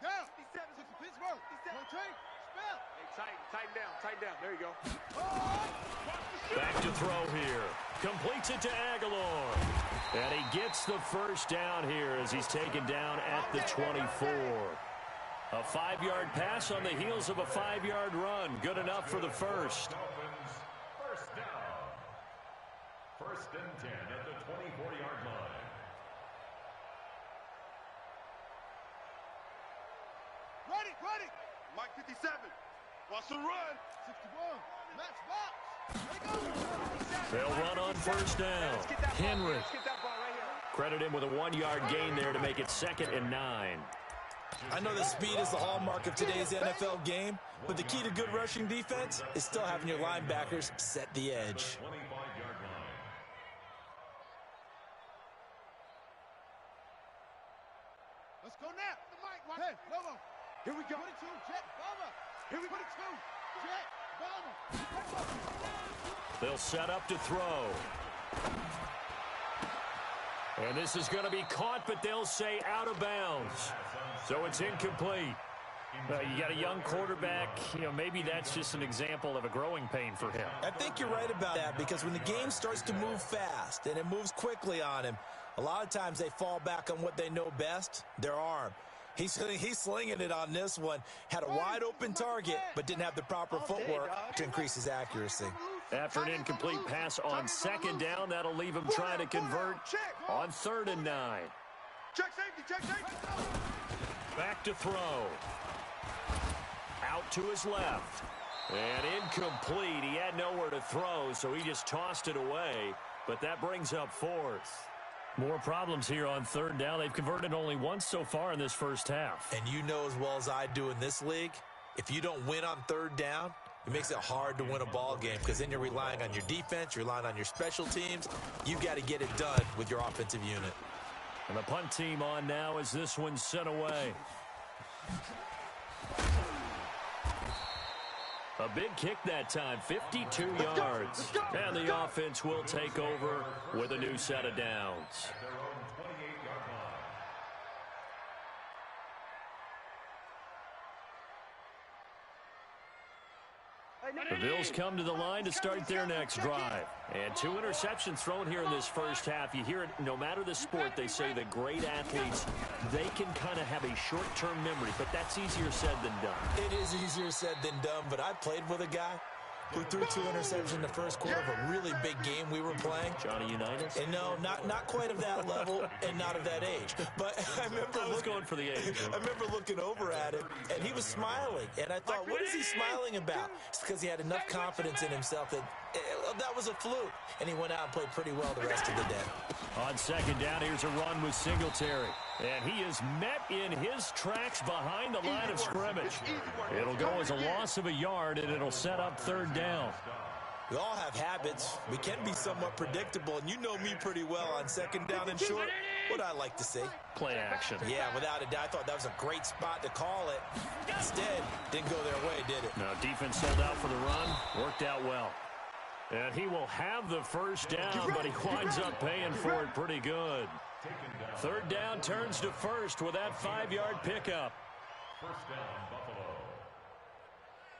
5. Down. 57 to Pittsburgh. 1 spell. Hey, tighten down. There you go. Back to throw here. Completes it to Aguilar. And he gets the first down here as he's taken down at the 24. A 5-yard pass on the heels of a 5-yard run. Good enough for the first. Dolphins, first down. 1st and 10 at the 24-yard line. Ready. Mike 57. Watch the run. 61. Match box. They'll run on first down. Henry. Credit him with a 1-yard gain there to make it 2nd and 9. I know that speed is the hallmark of today's NFL game, but the key to good rushing defense is still having your linebackers set the edge. 25-yard line. Let's go now. The mic. Hey, Lobo. Here we go. 22, Jet Bomber. Here we go. 22, Jet Bomber. They'll set up to throw. And this is going to be caught, but they'll say out of bounds. So it's incomplete. You got a young quarterback. Maybe that's just an example of a growing pain for him. I think you're right about that, because when the game starts to move fast and it moves quickly on him, a lot of times they fall back on what they know best, their arm. He's slinging it on this one. Had a wide-open target, but didn't have the proper footwork to increase his accuracy. After an incomplete pass on second down, that'll leave him trying to convert on 3rd and 9. Check safety, check safety. Back to throw. Out to his left. And incomplete. He had nowhere to throw, so he just tossed it away. But that brings up 4th. More problems here on 3rd down. They've converted only once so far in this first half. And you know as well as I do in this league, if you don't win on 3rd down, it makes it hard to win a ball game, because then you're relying on your defense, you're relying on your special teams. You've got to get it done with your offensive unit. And the punt team on now as this one's sent away. A big kick that time, 52 yards. And the offense will take over with a new set of downs. The Bills come to the line to start their next drive. And 2 interceptions thrown here in this first half. You hear it, no matter the sport, they say that great athletes, they can kind of have a short-term memory, but that's easier said than done. It is easier said than done, but I played with a guy who threw 2 interceptions in the first quarter of a really big game we were playing. Johnny Unitas? And no, not quite of that level and not of that age. But I remember going for the age. I remember looking over at him, and he was smiling. And I thought, what is he smiling about? It's because he had enough confidence in himself that that was a fluke. And he went out and played pretty well the rest of the day. On second down, here's a run with Singletary. And he is met in his tracks behind the line of scrimmage. It'll go as a loss of a yard, and it'll set up 3rd down. We all have habits. We can be somewhat predictable, and you know me pretty well on second down and short. What I like to see. Play action. Yeah, without a doubt. I thought that was a great spot to call it. Instead, didn't go their way, did it? No, defense sold out for the run. Worked out well. And he will have the first down, but he winds up paying for it pretty good. 3rd down turns to 1st with that 5-yard pickup. First down,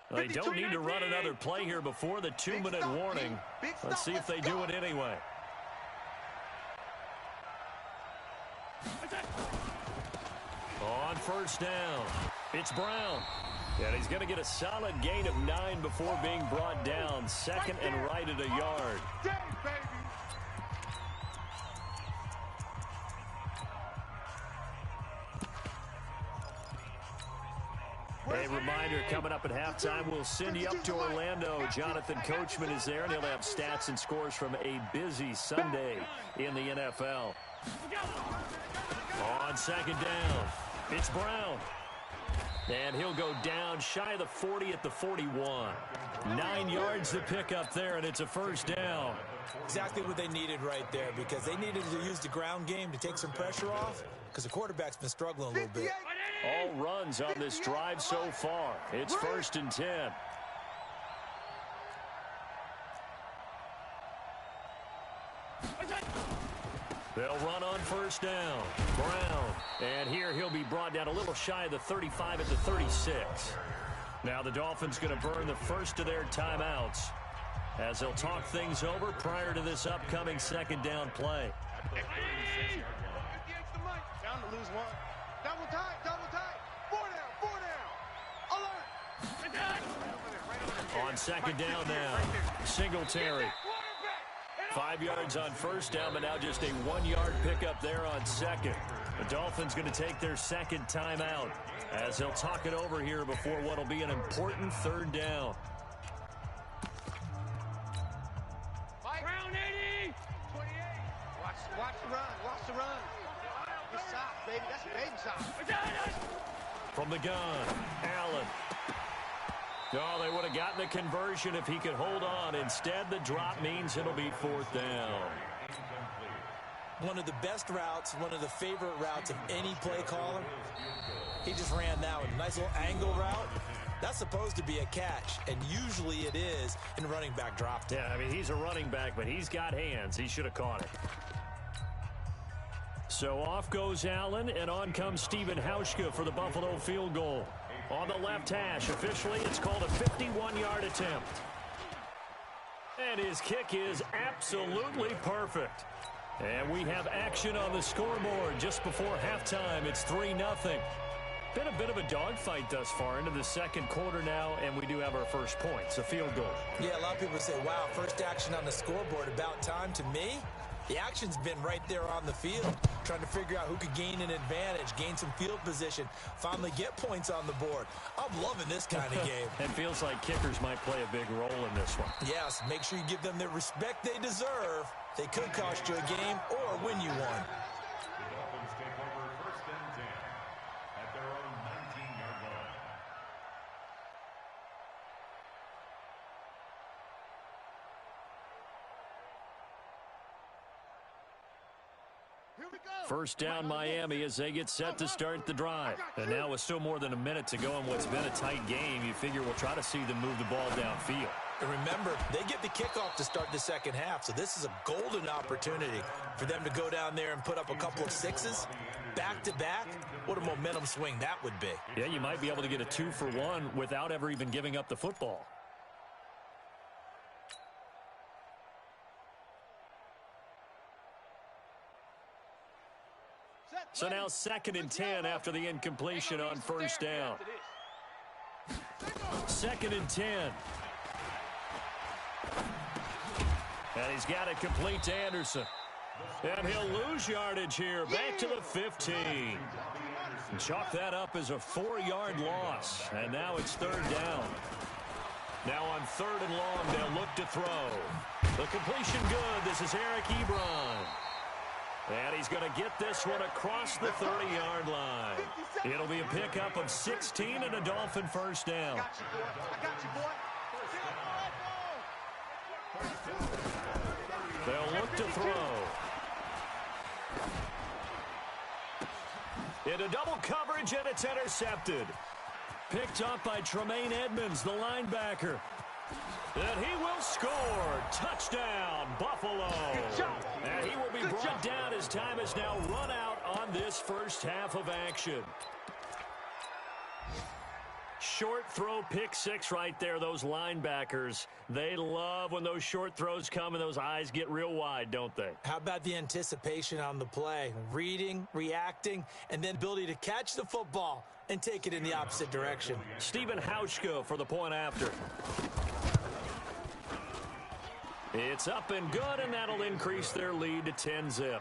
Buffalo. They don't need to run another play here before the 2-minute warning. Let's see if they do it anyway. On 1st down, it's Brown. And he's going to get a solid gain of 9 before being brought down. 2nd and right at a yard. A reminder, coming up at halftime, we'll send you up to Orlando. Jonathan Coachman is there, and he'll have stats and scores from a busy Sunday in the NFL. On second down, it's Brown. And he'll go down shy of the 40 at the 41. 9 yards to pick up there, and it's a first down. Exactly what they needed right there, because they needed to use the ground game to take some pressure off, because the quarterback's been struggling a little bit. All runs on this drive so far. It's 1st and 10. They'll run on 1st down. Brown. And here he'll be brought down a little shy of the 35 at the 36. Now the Dolphins going to burn the first of their timeouts as they'll talk things over prior to this upcoming 2nd down play. Down to lose 1. Double tight, double tight. 4 down, alert. On 2nd down now, Singletary. 5 yards on 1st down, but now just a 1-yard pickup there on 2nd. The Dolphins going to take their 2nd timeout as they'll talk it over here before what will be an important 3rd down. Brown 80! 28. Watch the run, watch the run. Good shot, baby. That's a baby shot. From the gun, Allen. Oh, they would have gotten the conversion if he could hold on. Instead, the drop means it'll be 4th down. One of the best routes, one of the favorite routes of any play caller. He just ran that one. Nice little angle route. That's supposed to be a catch, and usually it is, and the running back dropped it. Yeah, I mean, he's a running back, but he's got hands. He should have caught it. So off goes Allen, and on comes Stephen Hauschka for the Buffalo field goal. On the left hash, officially, it's called a 51-yard attempt. And his kick is absolutely perfect. And we have action on the scoreboard just before halftime. It's 3-0. Been a bit of a dogfight thus far into the second quarter now, and we do have our first points, a field goal. Yeah, a lot of people say, wow, first action on the scoreboard, about time. To me, the action's been right there on the field, trying to figure out who could gain an advantage, gain some field position, finally get points on the board. I'm loving this kind of game. It feels like kickers might play a big role in this one. Yes, make sure you give them the respect they deserve. They could cost you a game or win you one. The Dolphins take over first and 10 at their own 19-yard line. First down Miami as they get set to start the drive. And now with still more than a minute to go in what's been a tight game, you figure we'll try to see them move the ball downfield. And remember, they get the kickoff to start the second half, so this is a golden opportunity for them to go down there and put up a couple of sixes back-to-back. What a momentum swing that would be. Yeah, you might be able to get a 2-for-1 without ever even giving up the football. So now 2nd and 10 after the incompletion on first down. 2nd and 10. And he's got it complete to Anderson. And he'll lose yardage here, back to the 15. Chalk that up as a 4-yard loss. And now it's 3rd down. Now on 3rd and long, they'll look to throw. The completion good. This is Eric Ebron. And he's going to get this one across the 30-yard line. It'll be a pickup of 16 and a Dolphin first down. They'll look to throw. Into double coverage, and it's intercepted. Picked up by Tremaine Edmonds, the linebacker. And he will score. Touchdown, Buffalo. And he will be brought down as time has now run out on this first half of action. Short throw, pick six right there. Those linebackers, they love when those short throws come and those eyes get real wide, don't they? How about the anticipation on the play? Reading, reacting, and then ability to catch the football and take it in the opposite direction. Stephen Hauschka for the point after. It's up and good, and that'll increase their lead to 10-zip.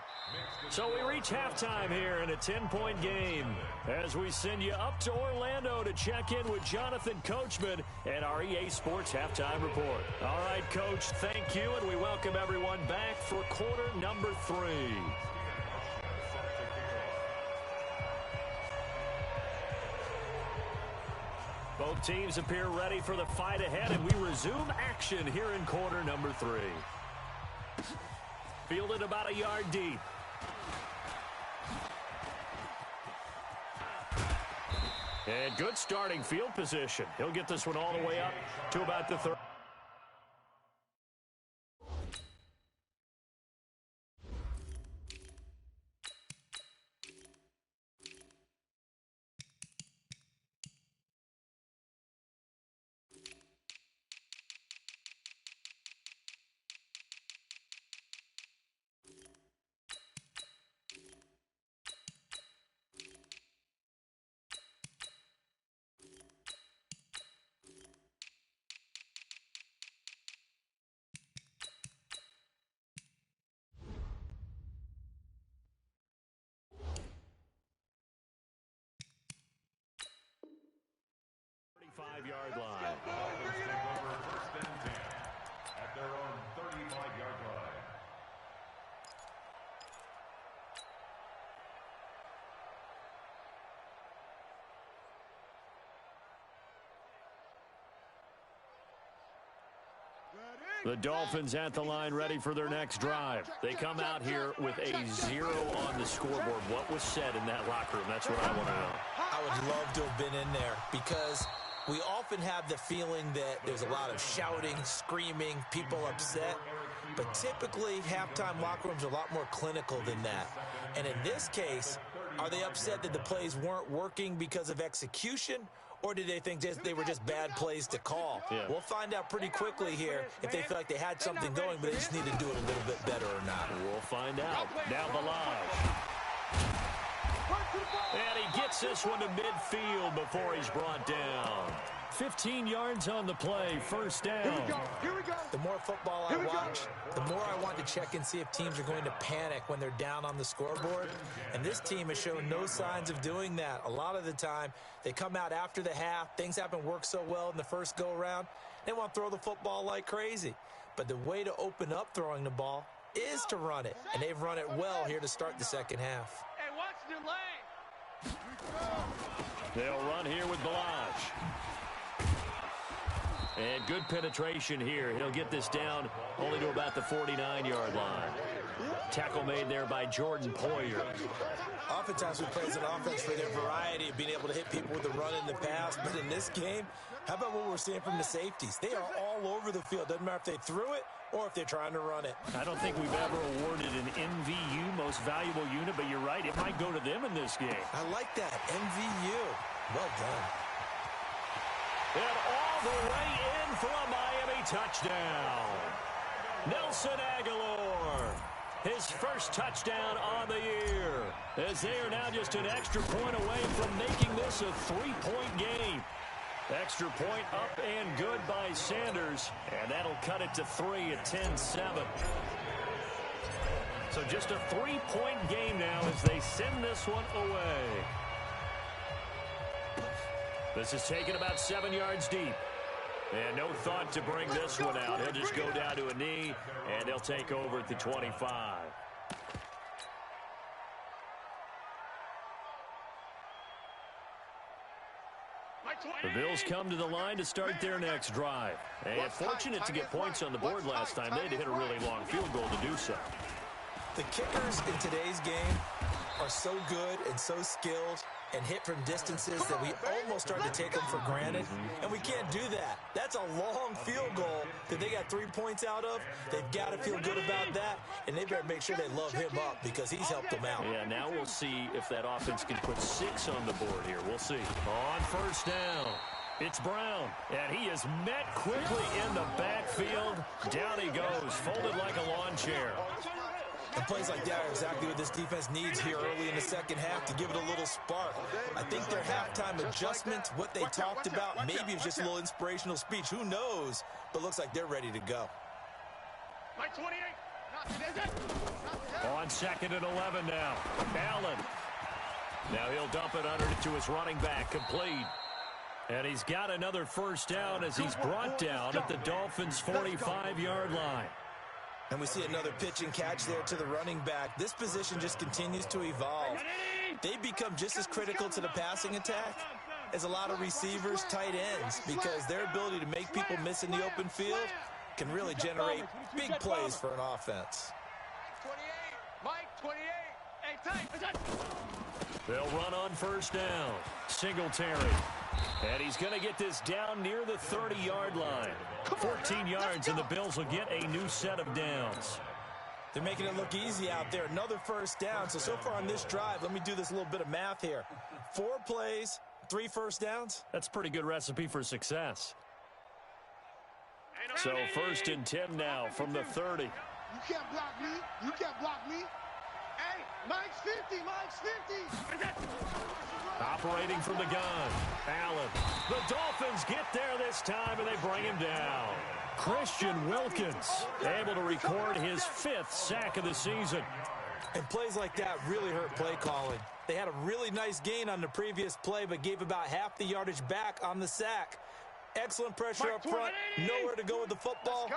So we reach halftime here in a 10-point game as we send you up to Orlando to check in with Jonathan Coachman and our EA Sports Halftime Report. All right, Coach, thank you, and we welcome everyone back for quarter number 3. Both teams appear ready for the fight ahead, and we resume action here in quarter number 3. Fielded about a yard deep. And good starting field position. He'll get this one all the way up to about the 30. Yard line. Dolphins take over first and 10 at their own 35-yard line. The Dolphins at the line ready for their next drive. They come out here with a 0 on the scoreboard. What was said in that locker room? That's what I want to know. I would love to have been in there because we often have the feeling that there's a lot of shouting, screaming, people upset. But typically, halftime locker rooms are a lot more clinical than that. And in this case, are they upset that the plays weren't working because of execution, or did they think they were just bad plays to call? Yeah. We'll find out pretty quickly here if they feel like they had something going, but they just need to do it a little bit better or not. We'll find out. Now Balaj. And he gets this one to midfield before he's brought down. 15 yards on the play, first down. Here we go. The more football I watch, the more I want to check and see if teams are going to panic when they're down on the scoreboard. And this team has shown no signs of doing that. A lot of the time, they come out after the half. Things haven't worked so well in the first go-around. They want to throw the football like crazy. But the way to open up throwing the ball is to run it. And they've run it well here to start the second half. Hey, watch the lane. They'll run here with Balaj. And good penetration here. He'll get this down only to about the 49-yard line. Tackle made there by Jordan Poyer. Oftentimes we praise an offense for their variety of being able to hit people with the run in the pass. But in this game, how about what we're seeing from the safeties? They are all over the field. Doesn't matter if they threw it or if they're trying to run it. I don't think we've ever awarded an MVU, most valuable unit, but you're right. It might go to them in this game. I like that. MVU. Well done. And all the way in for a Miami touchdown. Nelson Aguilar, his first touchdown on the year, as they are now just an extra point away from making this a three-point game. Extra point up and good by Sanders, and that'll cut it to 3 at 10-7. So just a three-point game now as they send this one away. This is taken about 7 yards deep. And no thought to bring this one out. He'll just go down to a knee, and they'll take over at the 25. The Bills come to the line to start their next drive. And fortunate to get points on the board last time. They had to hit a really long field goal to do so. The kickers in today's game are so good and so skilled and hit from distances that we almost start to take them for granted. And we can't do that. That's a long field goal that they got 3 points out of. They've got to feel good about that, and they better make sure they love him up because he's helped them out. Yeah, now we'll see if that offense can put 6 on the board here. We'll see. On first down, it's Brown, and he is met quickly in the backfield. Down he goes, folded like a lawn chair. And plays like that are exactly what this defense needs here early in the second half to give it a little spark. I think their halftime adjustments, what they talked about, maybe it's just a little inspirational speech. Who knows? But looks like they're ready to go. On 2nd and 11 now. Allen. Now he'll dump it under to his running back. Complete. And he's got another first down as he's brought down at the Dolphins' 45-yard line. And we see another pitch and catch there to the running back. This position just continues to evolve. They become just as critical to the passing attack as a lot of receivers, tight ends, because their ability to make people miss in the open field can really generate big plays for an offense. 28. Hey, tight. They'll run on first down. Singletary. And he's going to get this down near the 30-yard line. 14 yards, and the Bills will get a new set of downs. They're making it look easy out there. Another first down. So far on this drive, let me do this little bit of math here. 4 plays, 3 first downs. That's a pretty good recipe for success. So 1st and 10 now from the 30. You can't block me. You can't block me. Hey, Mike's 50. Mike's 50. Operating from the gun, Allen. The Dolphins get there this time, and they bring him down. Christian Wilkins able to record his 5th sack of the season. And plays like that really hurt play calling. They had a really nice gain on the previous play, but gave about half the yardage back on the sack. Excellent pressure up front. Nowhere to go with the football.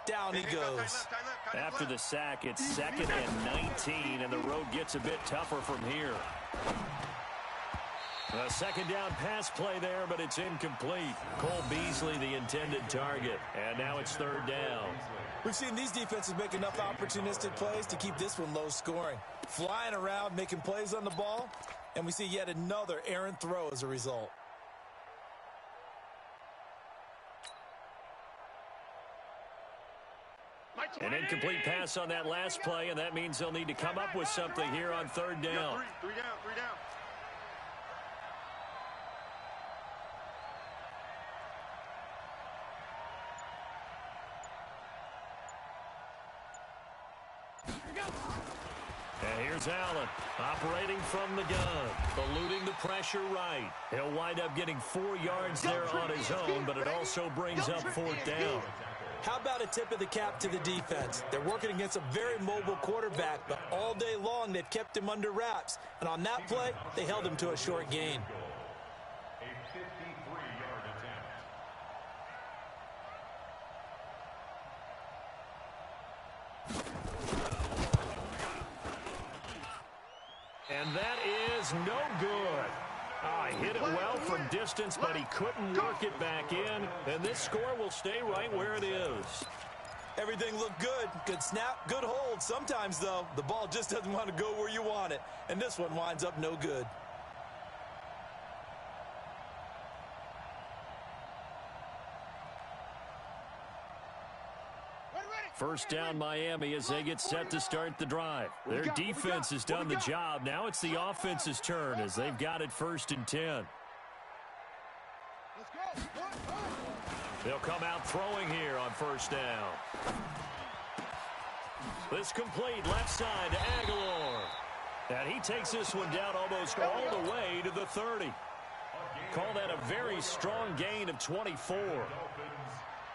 Down he goes. After the sack, it's 2nd and 19, and the road gets a bit tougher from here. A second down pass play there, but it's incomplete. Cole Beasley, the intended target. And now it's 3rd down. We've seen these defenses make enough opportunistic plays to keep this one low scoring. Flying around, making plays on the ball, and we see yet another errant throw as a result. An incomplete pass on that last play, and that means they'll need to come up with something here on third down. Three down. And here's Allen, operating from the gun, eluding the pressure right. He'll wind up getting 4 yards there on his own, but it also brings up fourth down. How about a tip of the cap to the defense? They're working against a very mobile quarterback, but all day long they've kept him under wraps. And on that play, they held him to a short gain. A 53-yard attempt. And that is no good. He hit it well from distance, but he couldn't work it back in. And this score will stay right where it is. Everything looked good. Good snap, good hold. Sometimes, though, the ball just doesn't want to go where you want it. And this one winds up no good. First down Miami as they get set to start the drive. Their defense has done the job. Now it's the offense's turn as they've got it 1st and 10. They'll come out throwing here on first down. This complete left side to Aguilar. And he takes this one down almost all the way to the 30. Call that a very strong gain of 24.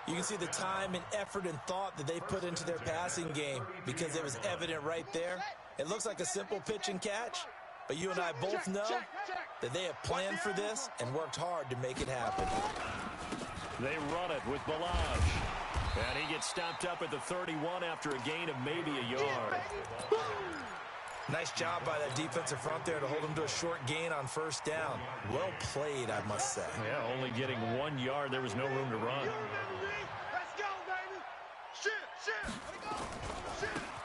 You can see the time and effort and thought that they put into their passing game because it was evident right there. It looks like a simple pitch and catch, but you and I both know that they have planned for this and worked hard to make it happen. They run it with Balaj. And he gets stopped up at the 31 after a gain of maybe a yard. Nice job by that defensive front there to hold him to a short gain on first down. Well played, I must say. Yeah, only getting 1 yard. There was no room to run. Let's go, baby. Shit.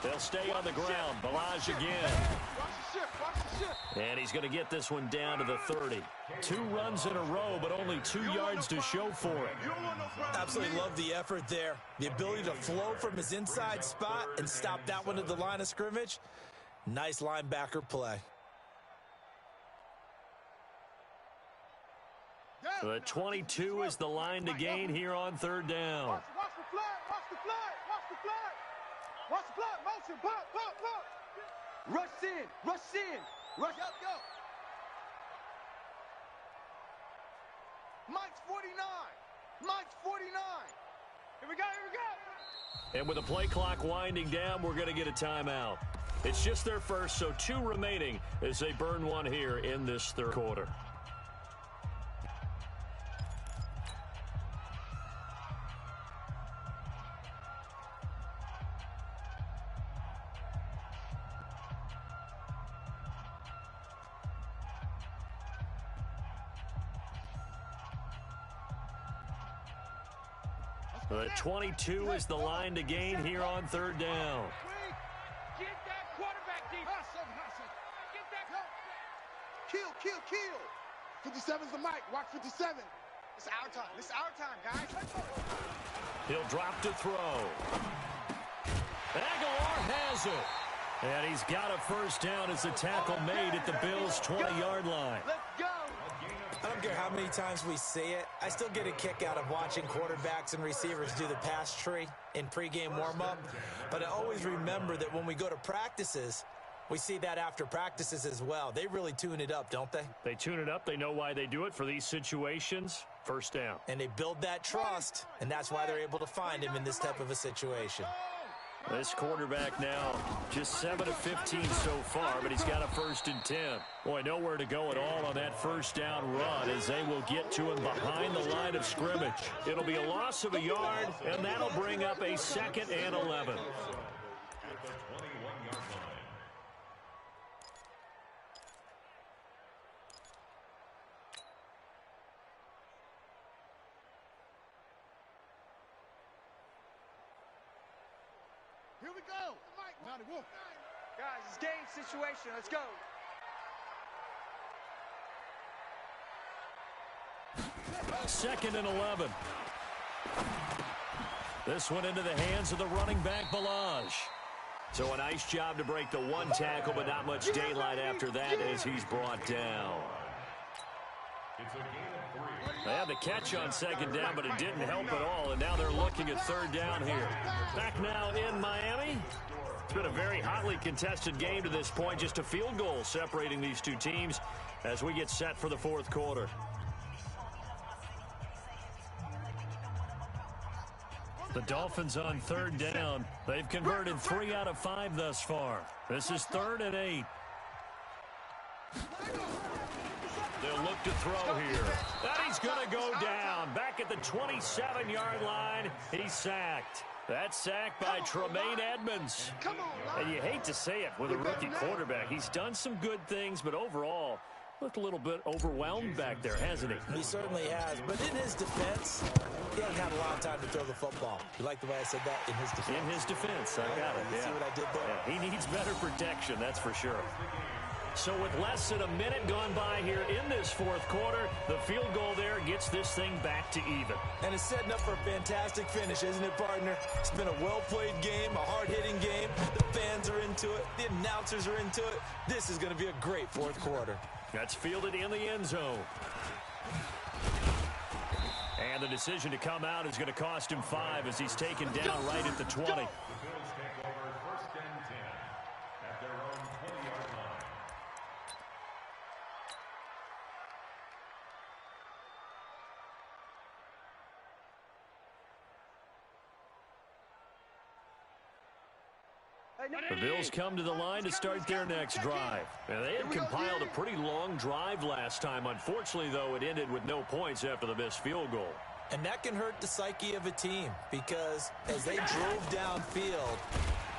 They'll stay on the ground. Balaj again. Watch the shit. And he's going to get this one down to the 30. 2 runs in a row, but only 2 yards to show for it. Absolutely love the effort there. The ability to flow from his inside spot and stop that one at the line of scrimmage. Nice linebacker play. The 22 is the line to gain here on third down. Watch the flag. Motion. Pop. Rush in. Rush up, go. Mike's 49. Here we go. And with the play clock winding down, we're going to get a timeout. It's just their first, so 2 remaining as they burn one here in this third quarter. The 22 is the line to gain here on third down. Get that quarterback deep. Get that. Kill. 57's the mic. Watch 57. It's our time, guys. He'll drop to throw. Aguilar has it. And he's got a first down as the tackle made at the Bills' 20-yard line. Let's go. I don't care how many times we see it. I still get a kick out of watching quarterbacks and receivers do the pass tree in pregame warm-up. But I always remember that when we go to practices, we see that after practices as well. They really tune it up, don't they? They tune it up. They know why they do it for these situations. First down. And they build that trust, and that's why they're able to find him in this type of a situation. This quarterback now just 7 of 15 so far, but he's got a 1st and 10. Boy, nowhere to go at all on that first down run as they will get to him behind the line of scrimmage. It'll be a loss of a yard, and that'll bring up a 2nd and 11. Here we go. Guys, it's game situation. Let's go. Second and 11. This one into the hands of the running back, Balaj. So a nice job to break the one tackle, but not much daylight after that as he's brought down. They had the catch on second down, but it didn't help at all, and now they're looking at third down here. Back now in Miami. It's been a very hotly contested game to this point, just a field goal separating these two teams as we get set for the fourth quarter. The Dolphins on third down. They've converted 3 out of 5 thus far. This is 3rd and 8. They'll look to throw here. And he's going to go down. Back at the 27-yard line, he's sacked. That's sacked by Tremaine Edmonds. And you hate to say it with a rookie quarterback. He's done some good things, but overall, looked a little bit overwhelmed back there, hasn't he? He certainly has. But in his defense, he hasn't had a lot of time to throw the football. You like the way I said that? In his defense. In his defense. I got it. You see what I did there? Yeah, he needs better protection, that's for sure. So with less than a minute gone by here in this fourth quarter, the field goal there gets this thing back to even. And it's setting up for a fantastic finish, isn't it, partner? It's been a well-played game, a hard-hitting game. The fans are into it. The announcers are into it. This is going to be a great fourth quarter. That's fielded in the end zone. And the decision to come out is going to cost him 5 as he's taken down right at the 20. The Bills come to the line to start their next drive. And they had compiled a pretty long drive last time. Unfortunately, though, it ended with no points after the missed field goal. And that can hurt the psyche of a team because as they drove downfield,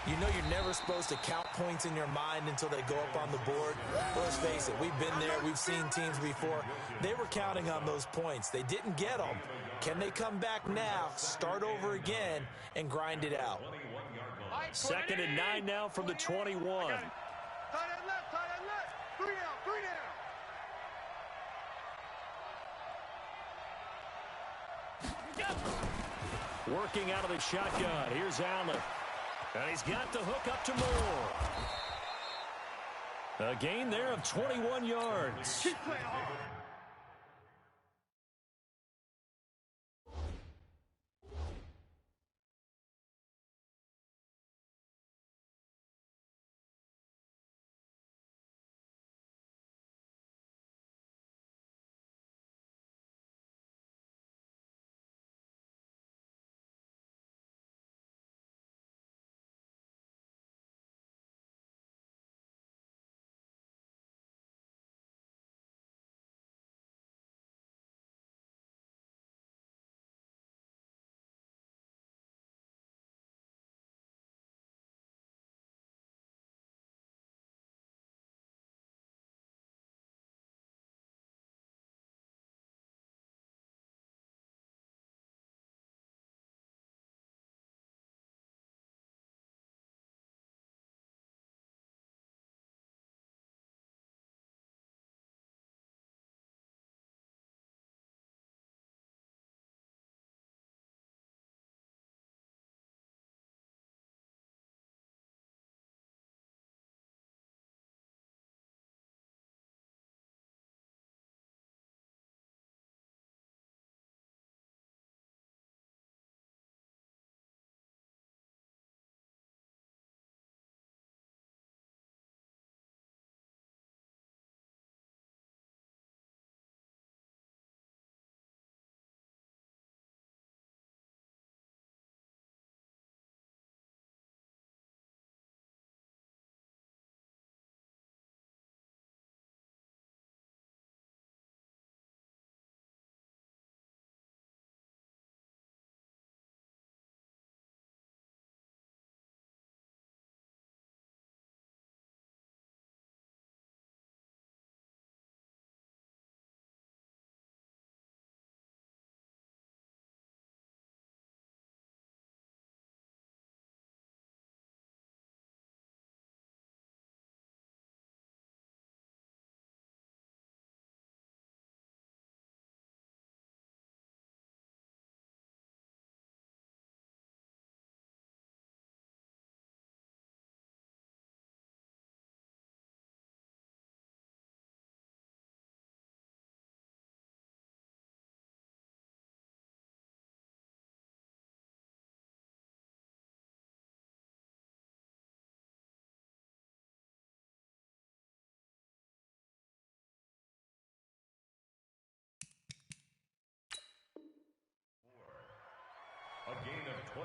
you know you're never supposed to count points in your mind until they go up on the board. Let's face it, we've been there. We've seen teams before. They were counting on those points. They didn't get them. Can they come back now, start over again, and grind it out? 2nd and 9 now from the 21. Tight end left, 3 down, 3 down. Working out of the shotgun. Here's Allen. And he's got the hook up to Moore. A gain there of 21 yards.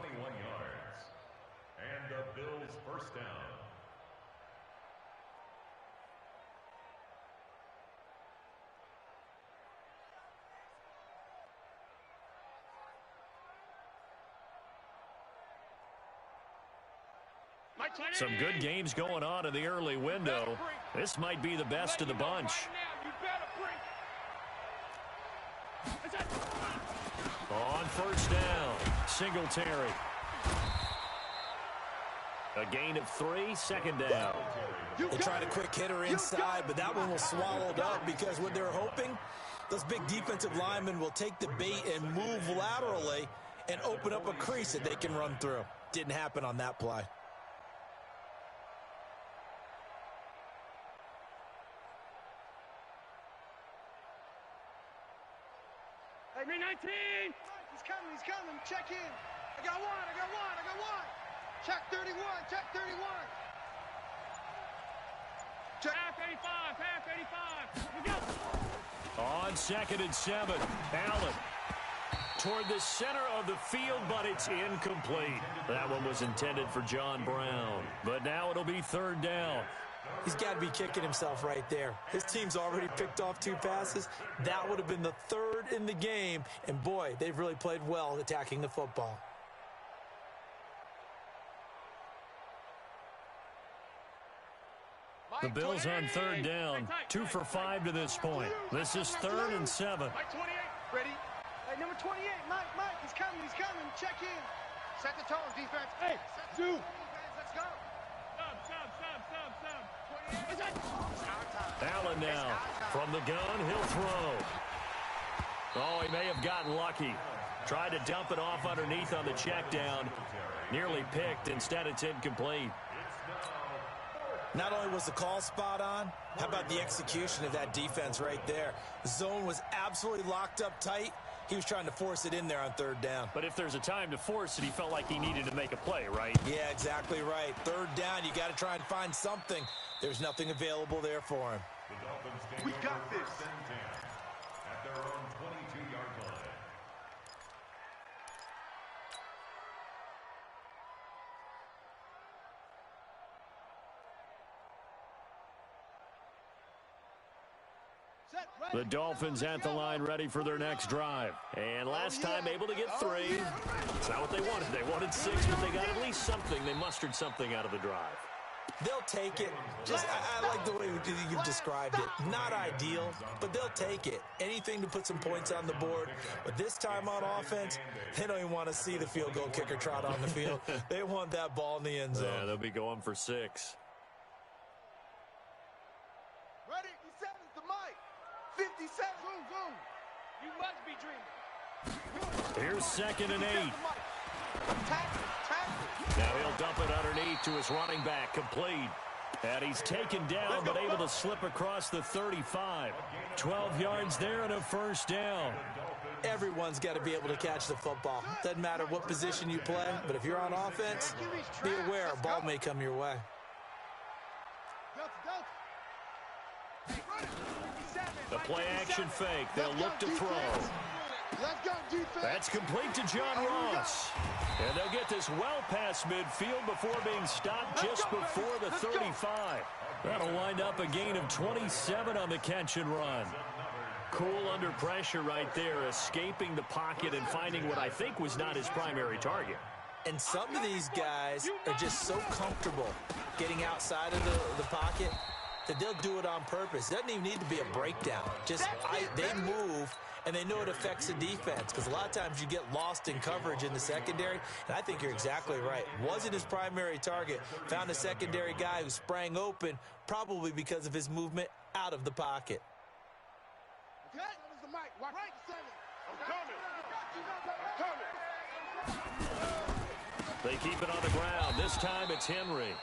21 yards. And the Bills first down. Some good games going on in the early window. This might be the best of the bunch. On first down, Singletary. A gain of 3, second down. They tried a quick hitter inside, but that one was swallowed up because what they're hoping, those big defensive linemen will take the bait and move laterally and open up a crease that they can run through. Didn't happen on that play. Hey, me 19! He's coming, check in. I got one. Check 31, check 31. Check. Half 85. We go. On 2nd and 7, Allen toward the center of the field, but it's incomplete. That one was intended for John Brown, but now it'll be 3rd down. He's got to be kicking himself right there. His team's already picked off 2 passes. That would have been the 3rd in the game. And, boy, they've really played well attacking the football. The Bills on 3rd down, 2 for 5 to this point. This is 3rd and 7. Mike 28, ready? Hey, number 28, Mike, he's coming. Check in. Set the tone, defense. Hey, do. Let's go. Allen now from the gun, he'll throw. Oh, he may have gotten lucky. Tried to dump it off underneath on the check down. Nearly picked. Instead, it's incomplete. Not only was the call spot on, how about the execution of that defense right there? The zone was absolutely locked up tight. He was trying to force it in there on 3rd down. But if there's a time to force it, he felt like he needed to make a play, right? Yeah, exactly right. 3rd down, you got to try and find something. There's nothing available there for him. We got this. At their own 22-yard line. The Dolphins at the line ready for their next drive. And last time able to get 3. It's not what they wanted. They wanted 6, but they got at least something. They mustered something out of the drive. They'll take it. I like the way you described it. Not ideal, but they'll take it. Anything to put some points on the board. But this time on offense, they don't even want to see the field goal kicker trot on the field. They want that ball in the end zone. Yeah, they'll be going for 6. Ready? He said it's the mic. 57. Zoom. You must be dreaming. Here's 2nd and 8. Tackle. Now he'll dump it underneath to his running back, complete. And he's taken down, but able to slip across the 35. 12 yards there and a 1st down. Everyone's got to be able to catch the football. Doesn't matter what position you play, but if you're on offense, be aware a ball may come your way. The play-action fake. They'll look to throw. That's complete to John Ross. And they'll get this well past midfield before being stopped just before the 35. That'll wind up a gain of 27 on the catch and run. Cool under pressure right there, escaping the pocket and finding what I think was not his primary target. And some of these guys are just so comfortable getting outside of the pocket that they'll do it on purpose. It doesn't even need to be a breakdown. They move, and they know it affects the defense because a lot of times you get lost in coverage in the secondary, and I think you're exactly right. Wasn't his primary target. Found a secondary guy who sprang open, probably because of his movement out of the pocket. Okay, that was the mic. Watch right, 7. I'm coming. They keep it on the ground. This time it's Henry.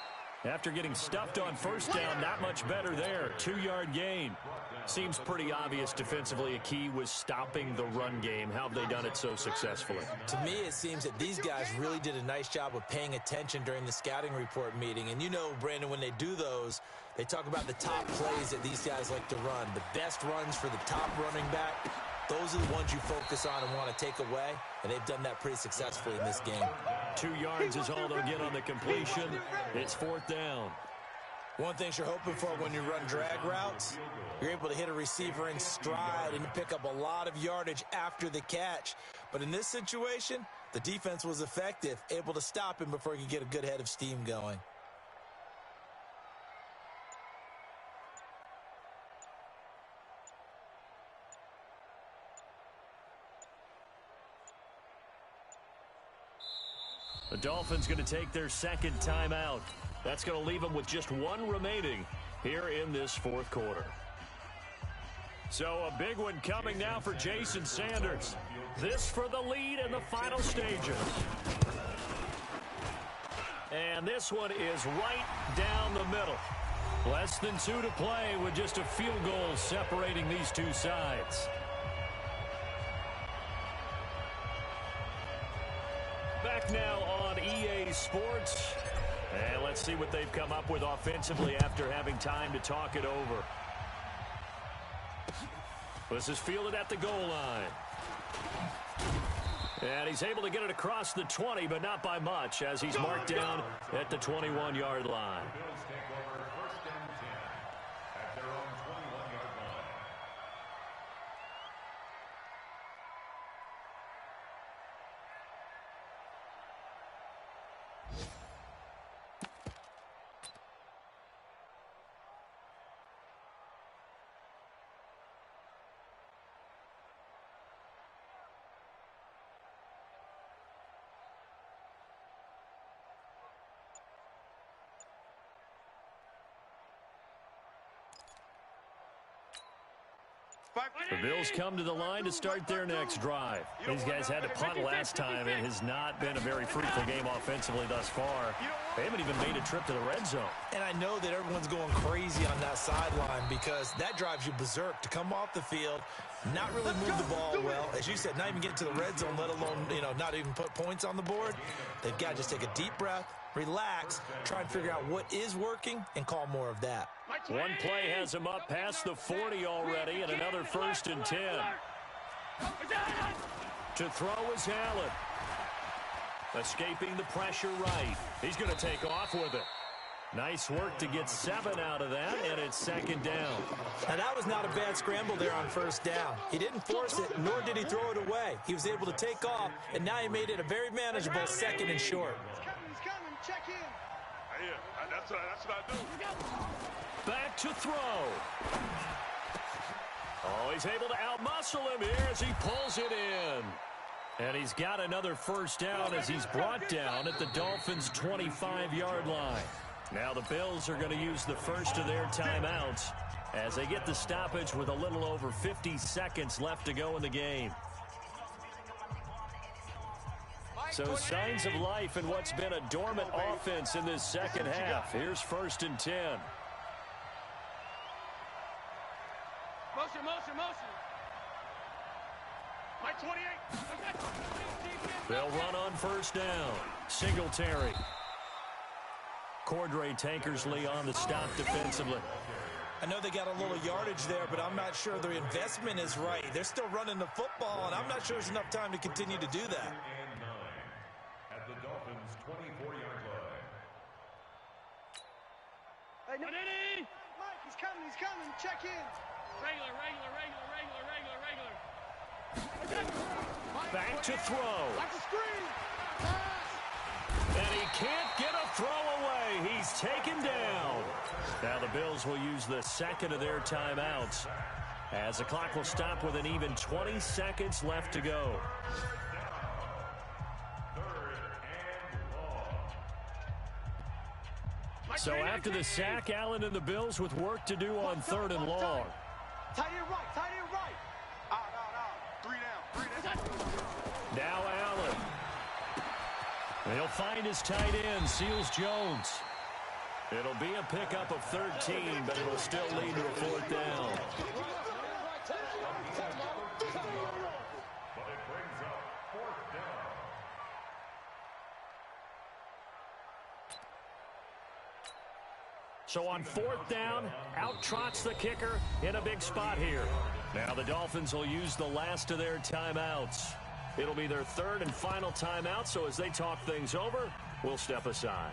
After getting stuffed on 1st down, not much better there. 2-yard gain. Seems pretty obvious defensively a key was stopping the run game. How have they done it so successfully? To me, it seems that these guys really did a nice job of paying attention during the scouting report meeting. And you know, Brandon, when they do those, they talk about the top plays that these guys like to run. The best runs for the top running back, those are the ones you focus on and want to take away. And they've done that pretty successfully in this game. 2 yards is all they'll get on the completion. It's 4th down. One thing you're hoping for when you run drag routes, you're able to hit a receiver in stride and pick up a lot of yardage after the catch. But in this situation, the defense was effective, able to stop him before he could get a good head of steam going. The Dolphins going to take their 2nd timeout. That's going to leave them with just 1 remaining here in this 4th quarter. So a big one coming now for Jason Sanders. This for the lead in the final stages. And this one is right down the middle. Less than 2 to play with just a field goal separating these 2 sides. Back now on EA Sports. And let's see what they've come up with offensively after having time to talk it over. This is fielded at the goal line. And he's able to get it across the 20, but not by much, as he's marked down at the 21-yard line. The Bills come to the line to start their next drive. These guys had to punt last time. It has not been a very fruitful game offensively thus far. They haven't even made a trip to the red zone. And I know that everyone's going crazy on that sideline because that drives you berserk to come off the field, not really move the ball well. As you said, not even get to the red zone, let alone, not even put points on the board. They've got to just take a deep breath, relax, try and figure out what is working, and call more of that. One play has him up past the 40 already, and another 1st and 10. To throw is Allen. Escaping the pressure right. He's going to take off with it. Nice work to get 7 out of that, and it's 2nd down. Now, that was not a bad scramble there on 1st down. He didn't force it, nor did he throw it away. He was able to take off, and now he made it a very manageable 2nd and short. He's coming. Check in. Yeah, that's what I do. Back to throw. Oh, he's able to outmuscle him here as he pulls it in. And he's got another 1st down as he's brought down at the Dolphins' 25-yard line. Now the Bills are going to use the first of their timeouts as they get the stoppage with a little over 50 seconds left to go in the game. So signs of life in what's been a dormant offense in this 2nd half. Here's 1st and 10. Motion. Mike 28. They'll run on 1st down. Singletary. Cordray Tankersley on the stop defensively. I know they got a little yardage there, but I'm not sure their investment is right. They're still running the football, and I'm not sure there's enough time to continue to do that. At the Dolphins' 24-yard line. Hey, no. Mike, he's coming. Check in. Regular. Back to throw. Watch the screen. And he can't get a throw away. He's taken down. Now the Bills will use the 2nd of their timeouts as the clock will stop with an even 20 seconds left to go. So after the sack, Allen and the Bills with work to do on 3rd and long. Tight end right. Out. 3 down. Now Allen. He'll find his tight end, Seals Jones. It'll be a pickup of 13, but it'll still lead to a 4th down. But it brings up 4th down. So on 4th down, out trots the kicker in a big spot here. Now the Dolphins will use the last of their timeouts. It'll be their third and final timeout, so as they talk things over, we'll step aside.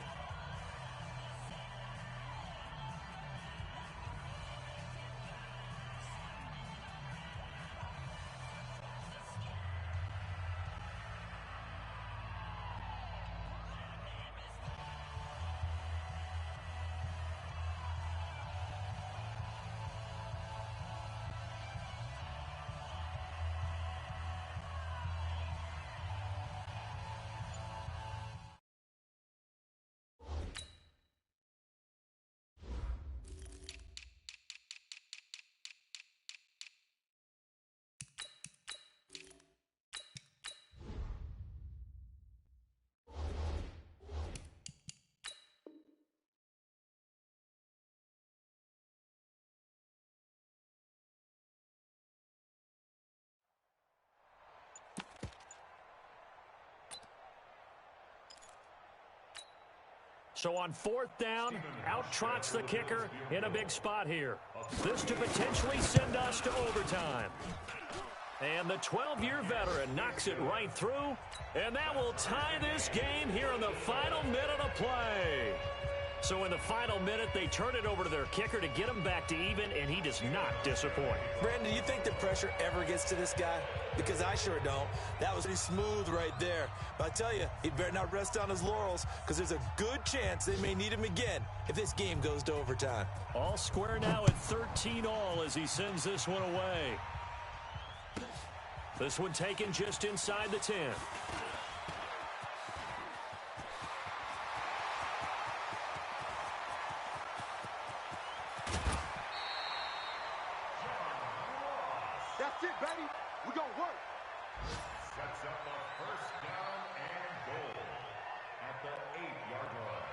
So on fourth down, out trots the kicker in a big spot here. This to potentially send us to overtime. And the 12-year veteran knocks it right through, and that will tie this game here in the final minute of play. So in the final minute, they turn it over to their kicker to get him back to even, and he does not disappoint. Brandon, do you think the pressure ever gets to this guy? Because I sure don't. That was pretty smooth right there. But I tell you, he better not rest on his laurels, because there's a good chance they may need him again if this game goes to overtime. All square now at 13-all as he sends this one away. This one taken just inside the 10. That's it, baby. We're going to work. Sets up a first down and goal at the 8-yard line.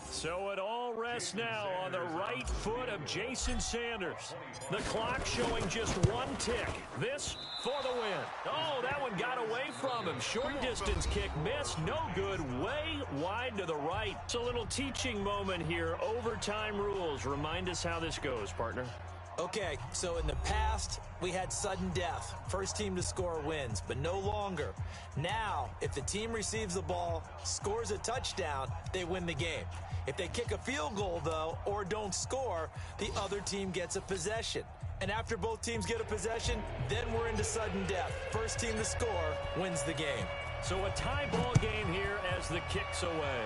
So it all rests now on the right foot of Jason Sanders. The clock showing just one tick. This for the win. Oh, that one got away from him. Short distance kick missed. No good. Way wide to the right. It's a little teaching moment here. Overtime rules. Remind us how this goes, partner. Okay, so in the past, we had sudden death. First team to score wins, but no longer. Now, if the team receives the ball, scores a touchdown, they win the game. If they kick a field goal, though, or don't score, the other team gets a possession. And after both teams get a possession, then we're into sudden death. First team to score wins the game. So a tie ball game here as the kick's away.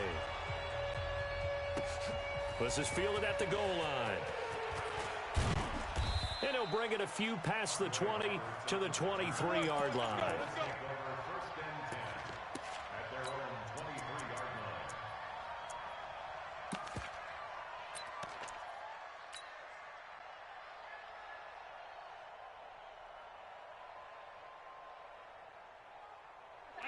This is fielded at the goal line. And he'll bring it a few past the 20 to the 23-yard line.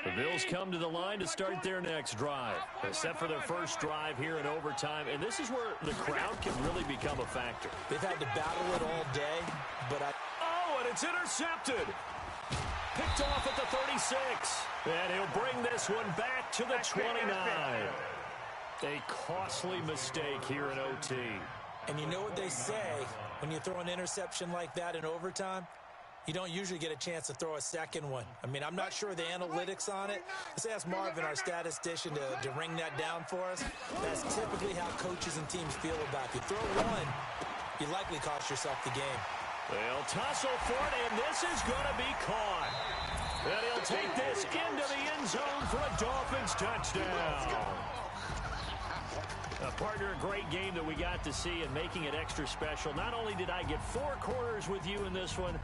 The Bills come to the line to start their next drive. Set for their first drive here in overtime, and this is where the crowd can really become a factor. They've had to battle it all day, but Oh, and it's intercepted. Picked off at the 36. And he'll bring this one back to the 29. A costly mistake here in OT. And you know what they say, when you throw an interception like that in overtime, you don't usually get a chance to throw a second one. I mean, I'm not sure of the analytics on it. Let's ask Marvin, our statistician, to ring that down for us. That's typically how coaches and teams feel about it. You throw one, you likely cost yourself the game. They'll tussle for it, and this is going to be caught. And he'll take this into the end zone for a Dolphins touchdown. Partner, a great game that we got to see and making it extra special. Not only did I get 4 quarters with you in this one,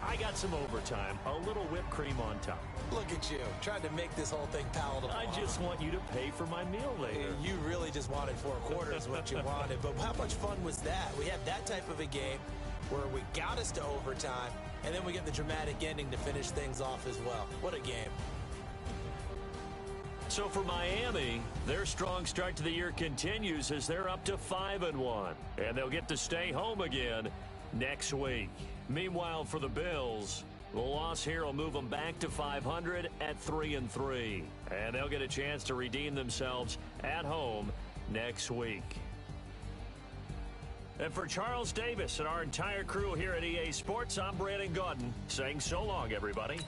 I got some overtime, a little whipped cream on top. Look at you, trying to make this whole thing palatable. I just want you to pay for my meal later. You really just wanted 4 quarters, what you wanted. But how much fun was that? We had that type of a game where we got us to overtime, and then we get the dramatic ending to finish things off as well. What a game. So for Miami, their strong start to the year continues as they're up to 5-1. And they'll get to stay home again next week. Meanwhile, for the Bills, the loss here will move them back to 500 at 3-3. And they'll get a chance to redeem themselves at home next week. And for Charles Davis and our entire crew here at EA Sports, I'm Brandon Gaudin saying so long, everybody.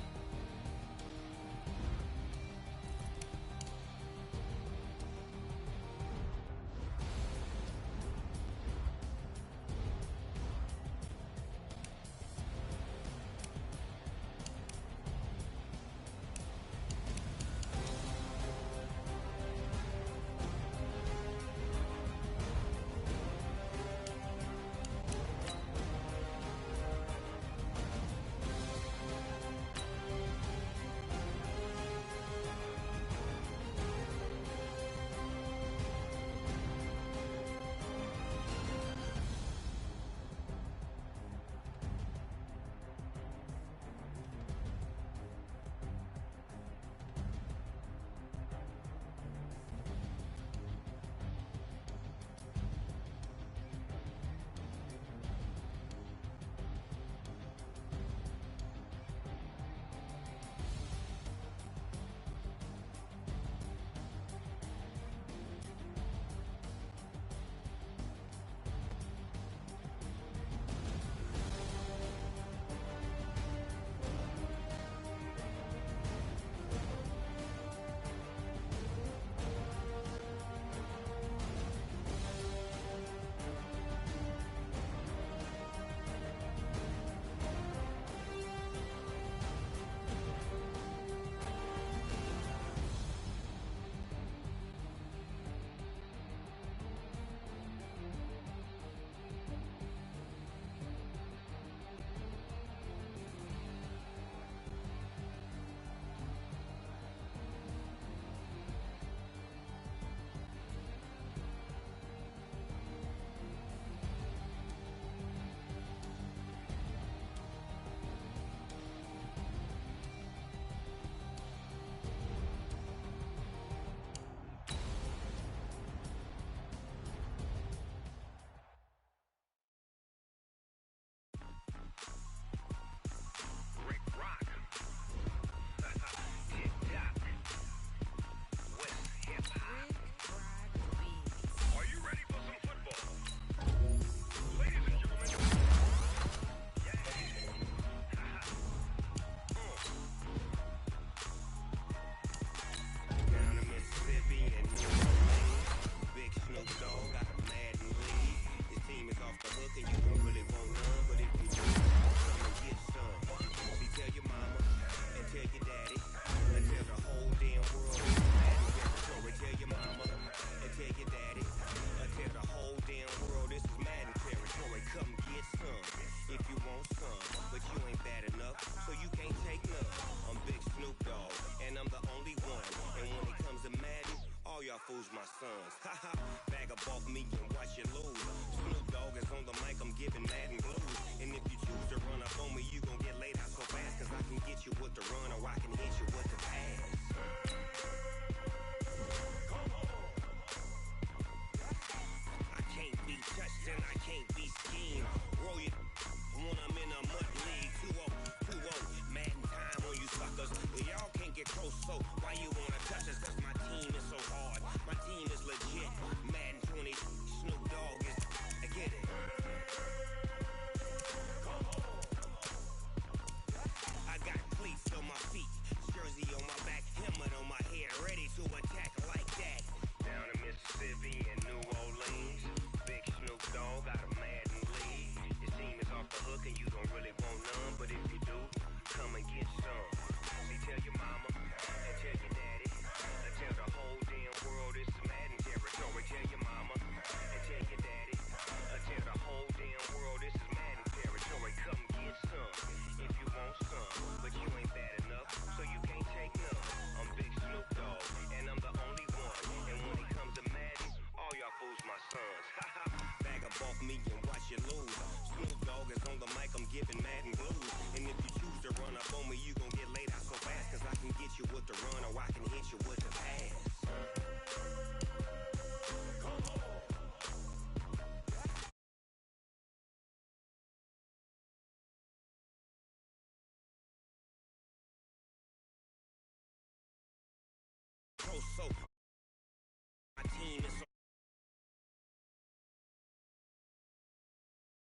Fools my sons. Haha, bag up off me and watch you lose. Snoop Dogg is on the mic, I'm giving Madden blues. And if you choose to run up on me, you gon' get laid out so fast. Cause I can get you with the run or I can hit you with the pass. I can't be touched and I can't be schemed. Roll it when I'm in a mud league. 2-0, 2-0, Madden time on you suckers. Y'all can't get close, so why you wanna touch us? Cause my team is so hard. My team is legit. Madden 20, Snoop Dogg is. I get it. I got cleats on my feet, jersey on my back, helmet on my head, ready to attack like that. Down in Mississippi and New Orleans, big Snoop Dogg got a Madden league. His team is off the hook and you don't really want none, but if you do, come and get some. See, tell your mama and tell your daddy, and tell the whole damn world it's Madden territory. Tell your mama and tell your daddy, and tell the whole damn world this is Madden territory. Come get some if you want some, but you ain't bad enough, so you can't take none. I'm big Snoop Dogg, and I'm the only one. And when it comes to Madden, all y'all fools my sons. Bag up off me and watch you lose. Snoop Dogg is on the mic, I'm giving Madden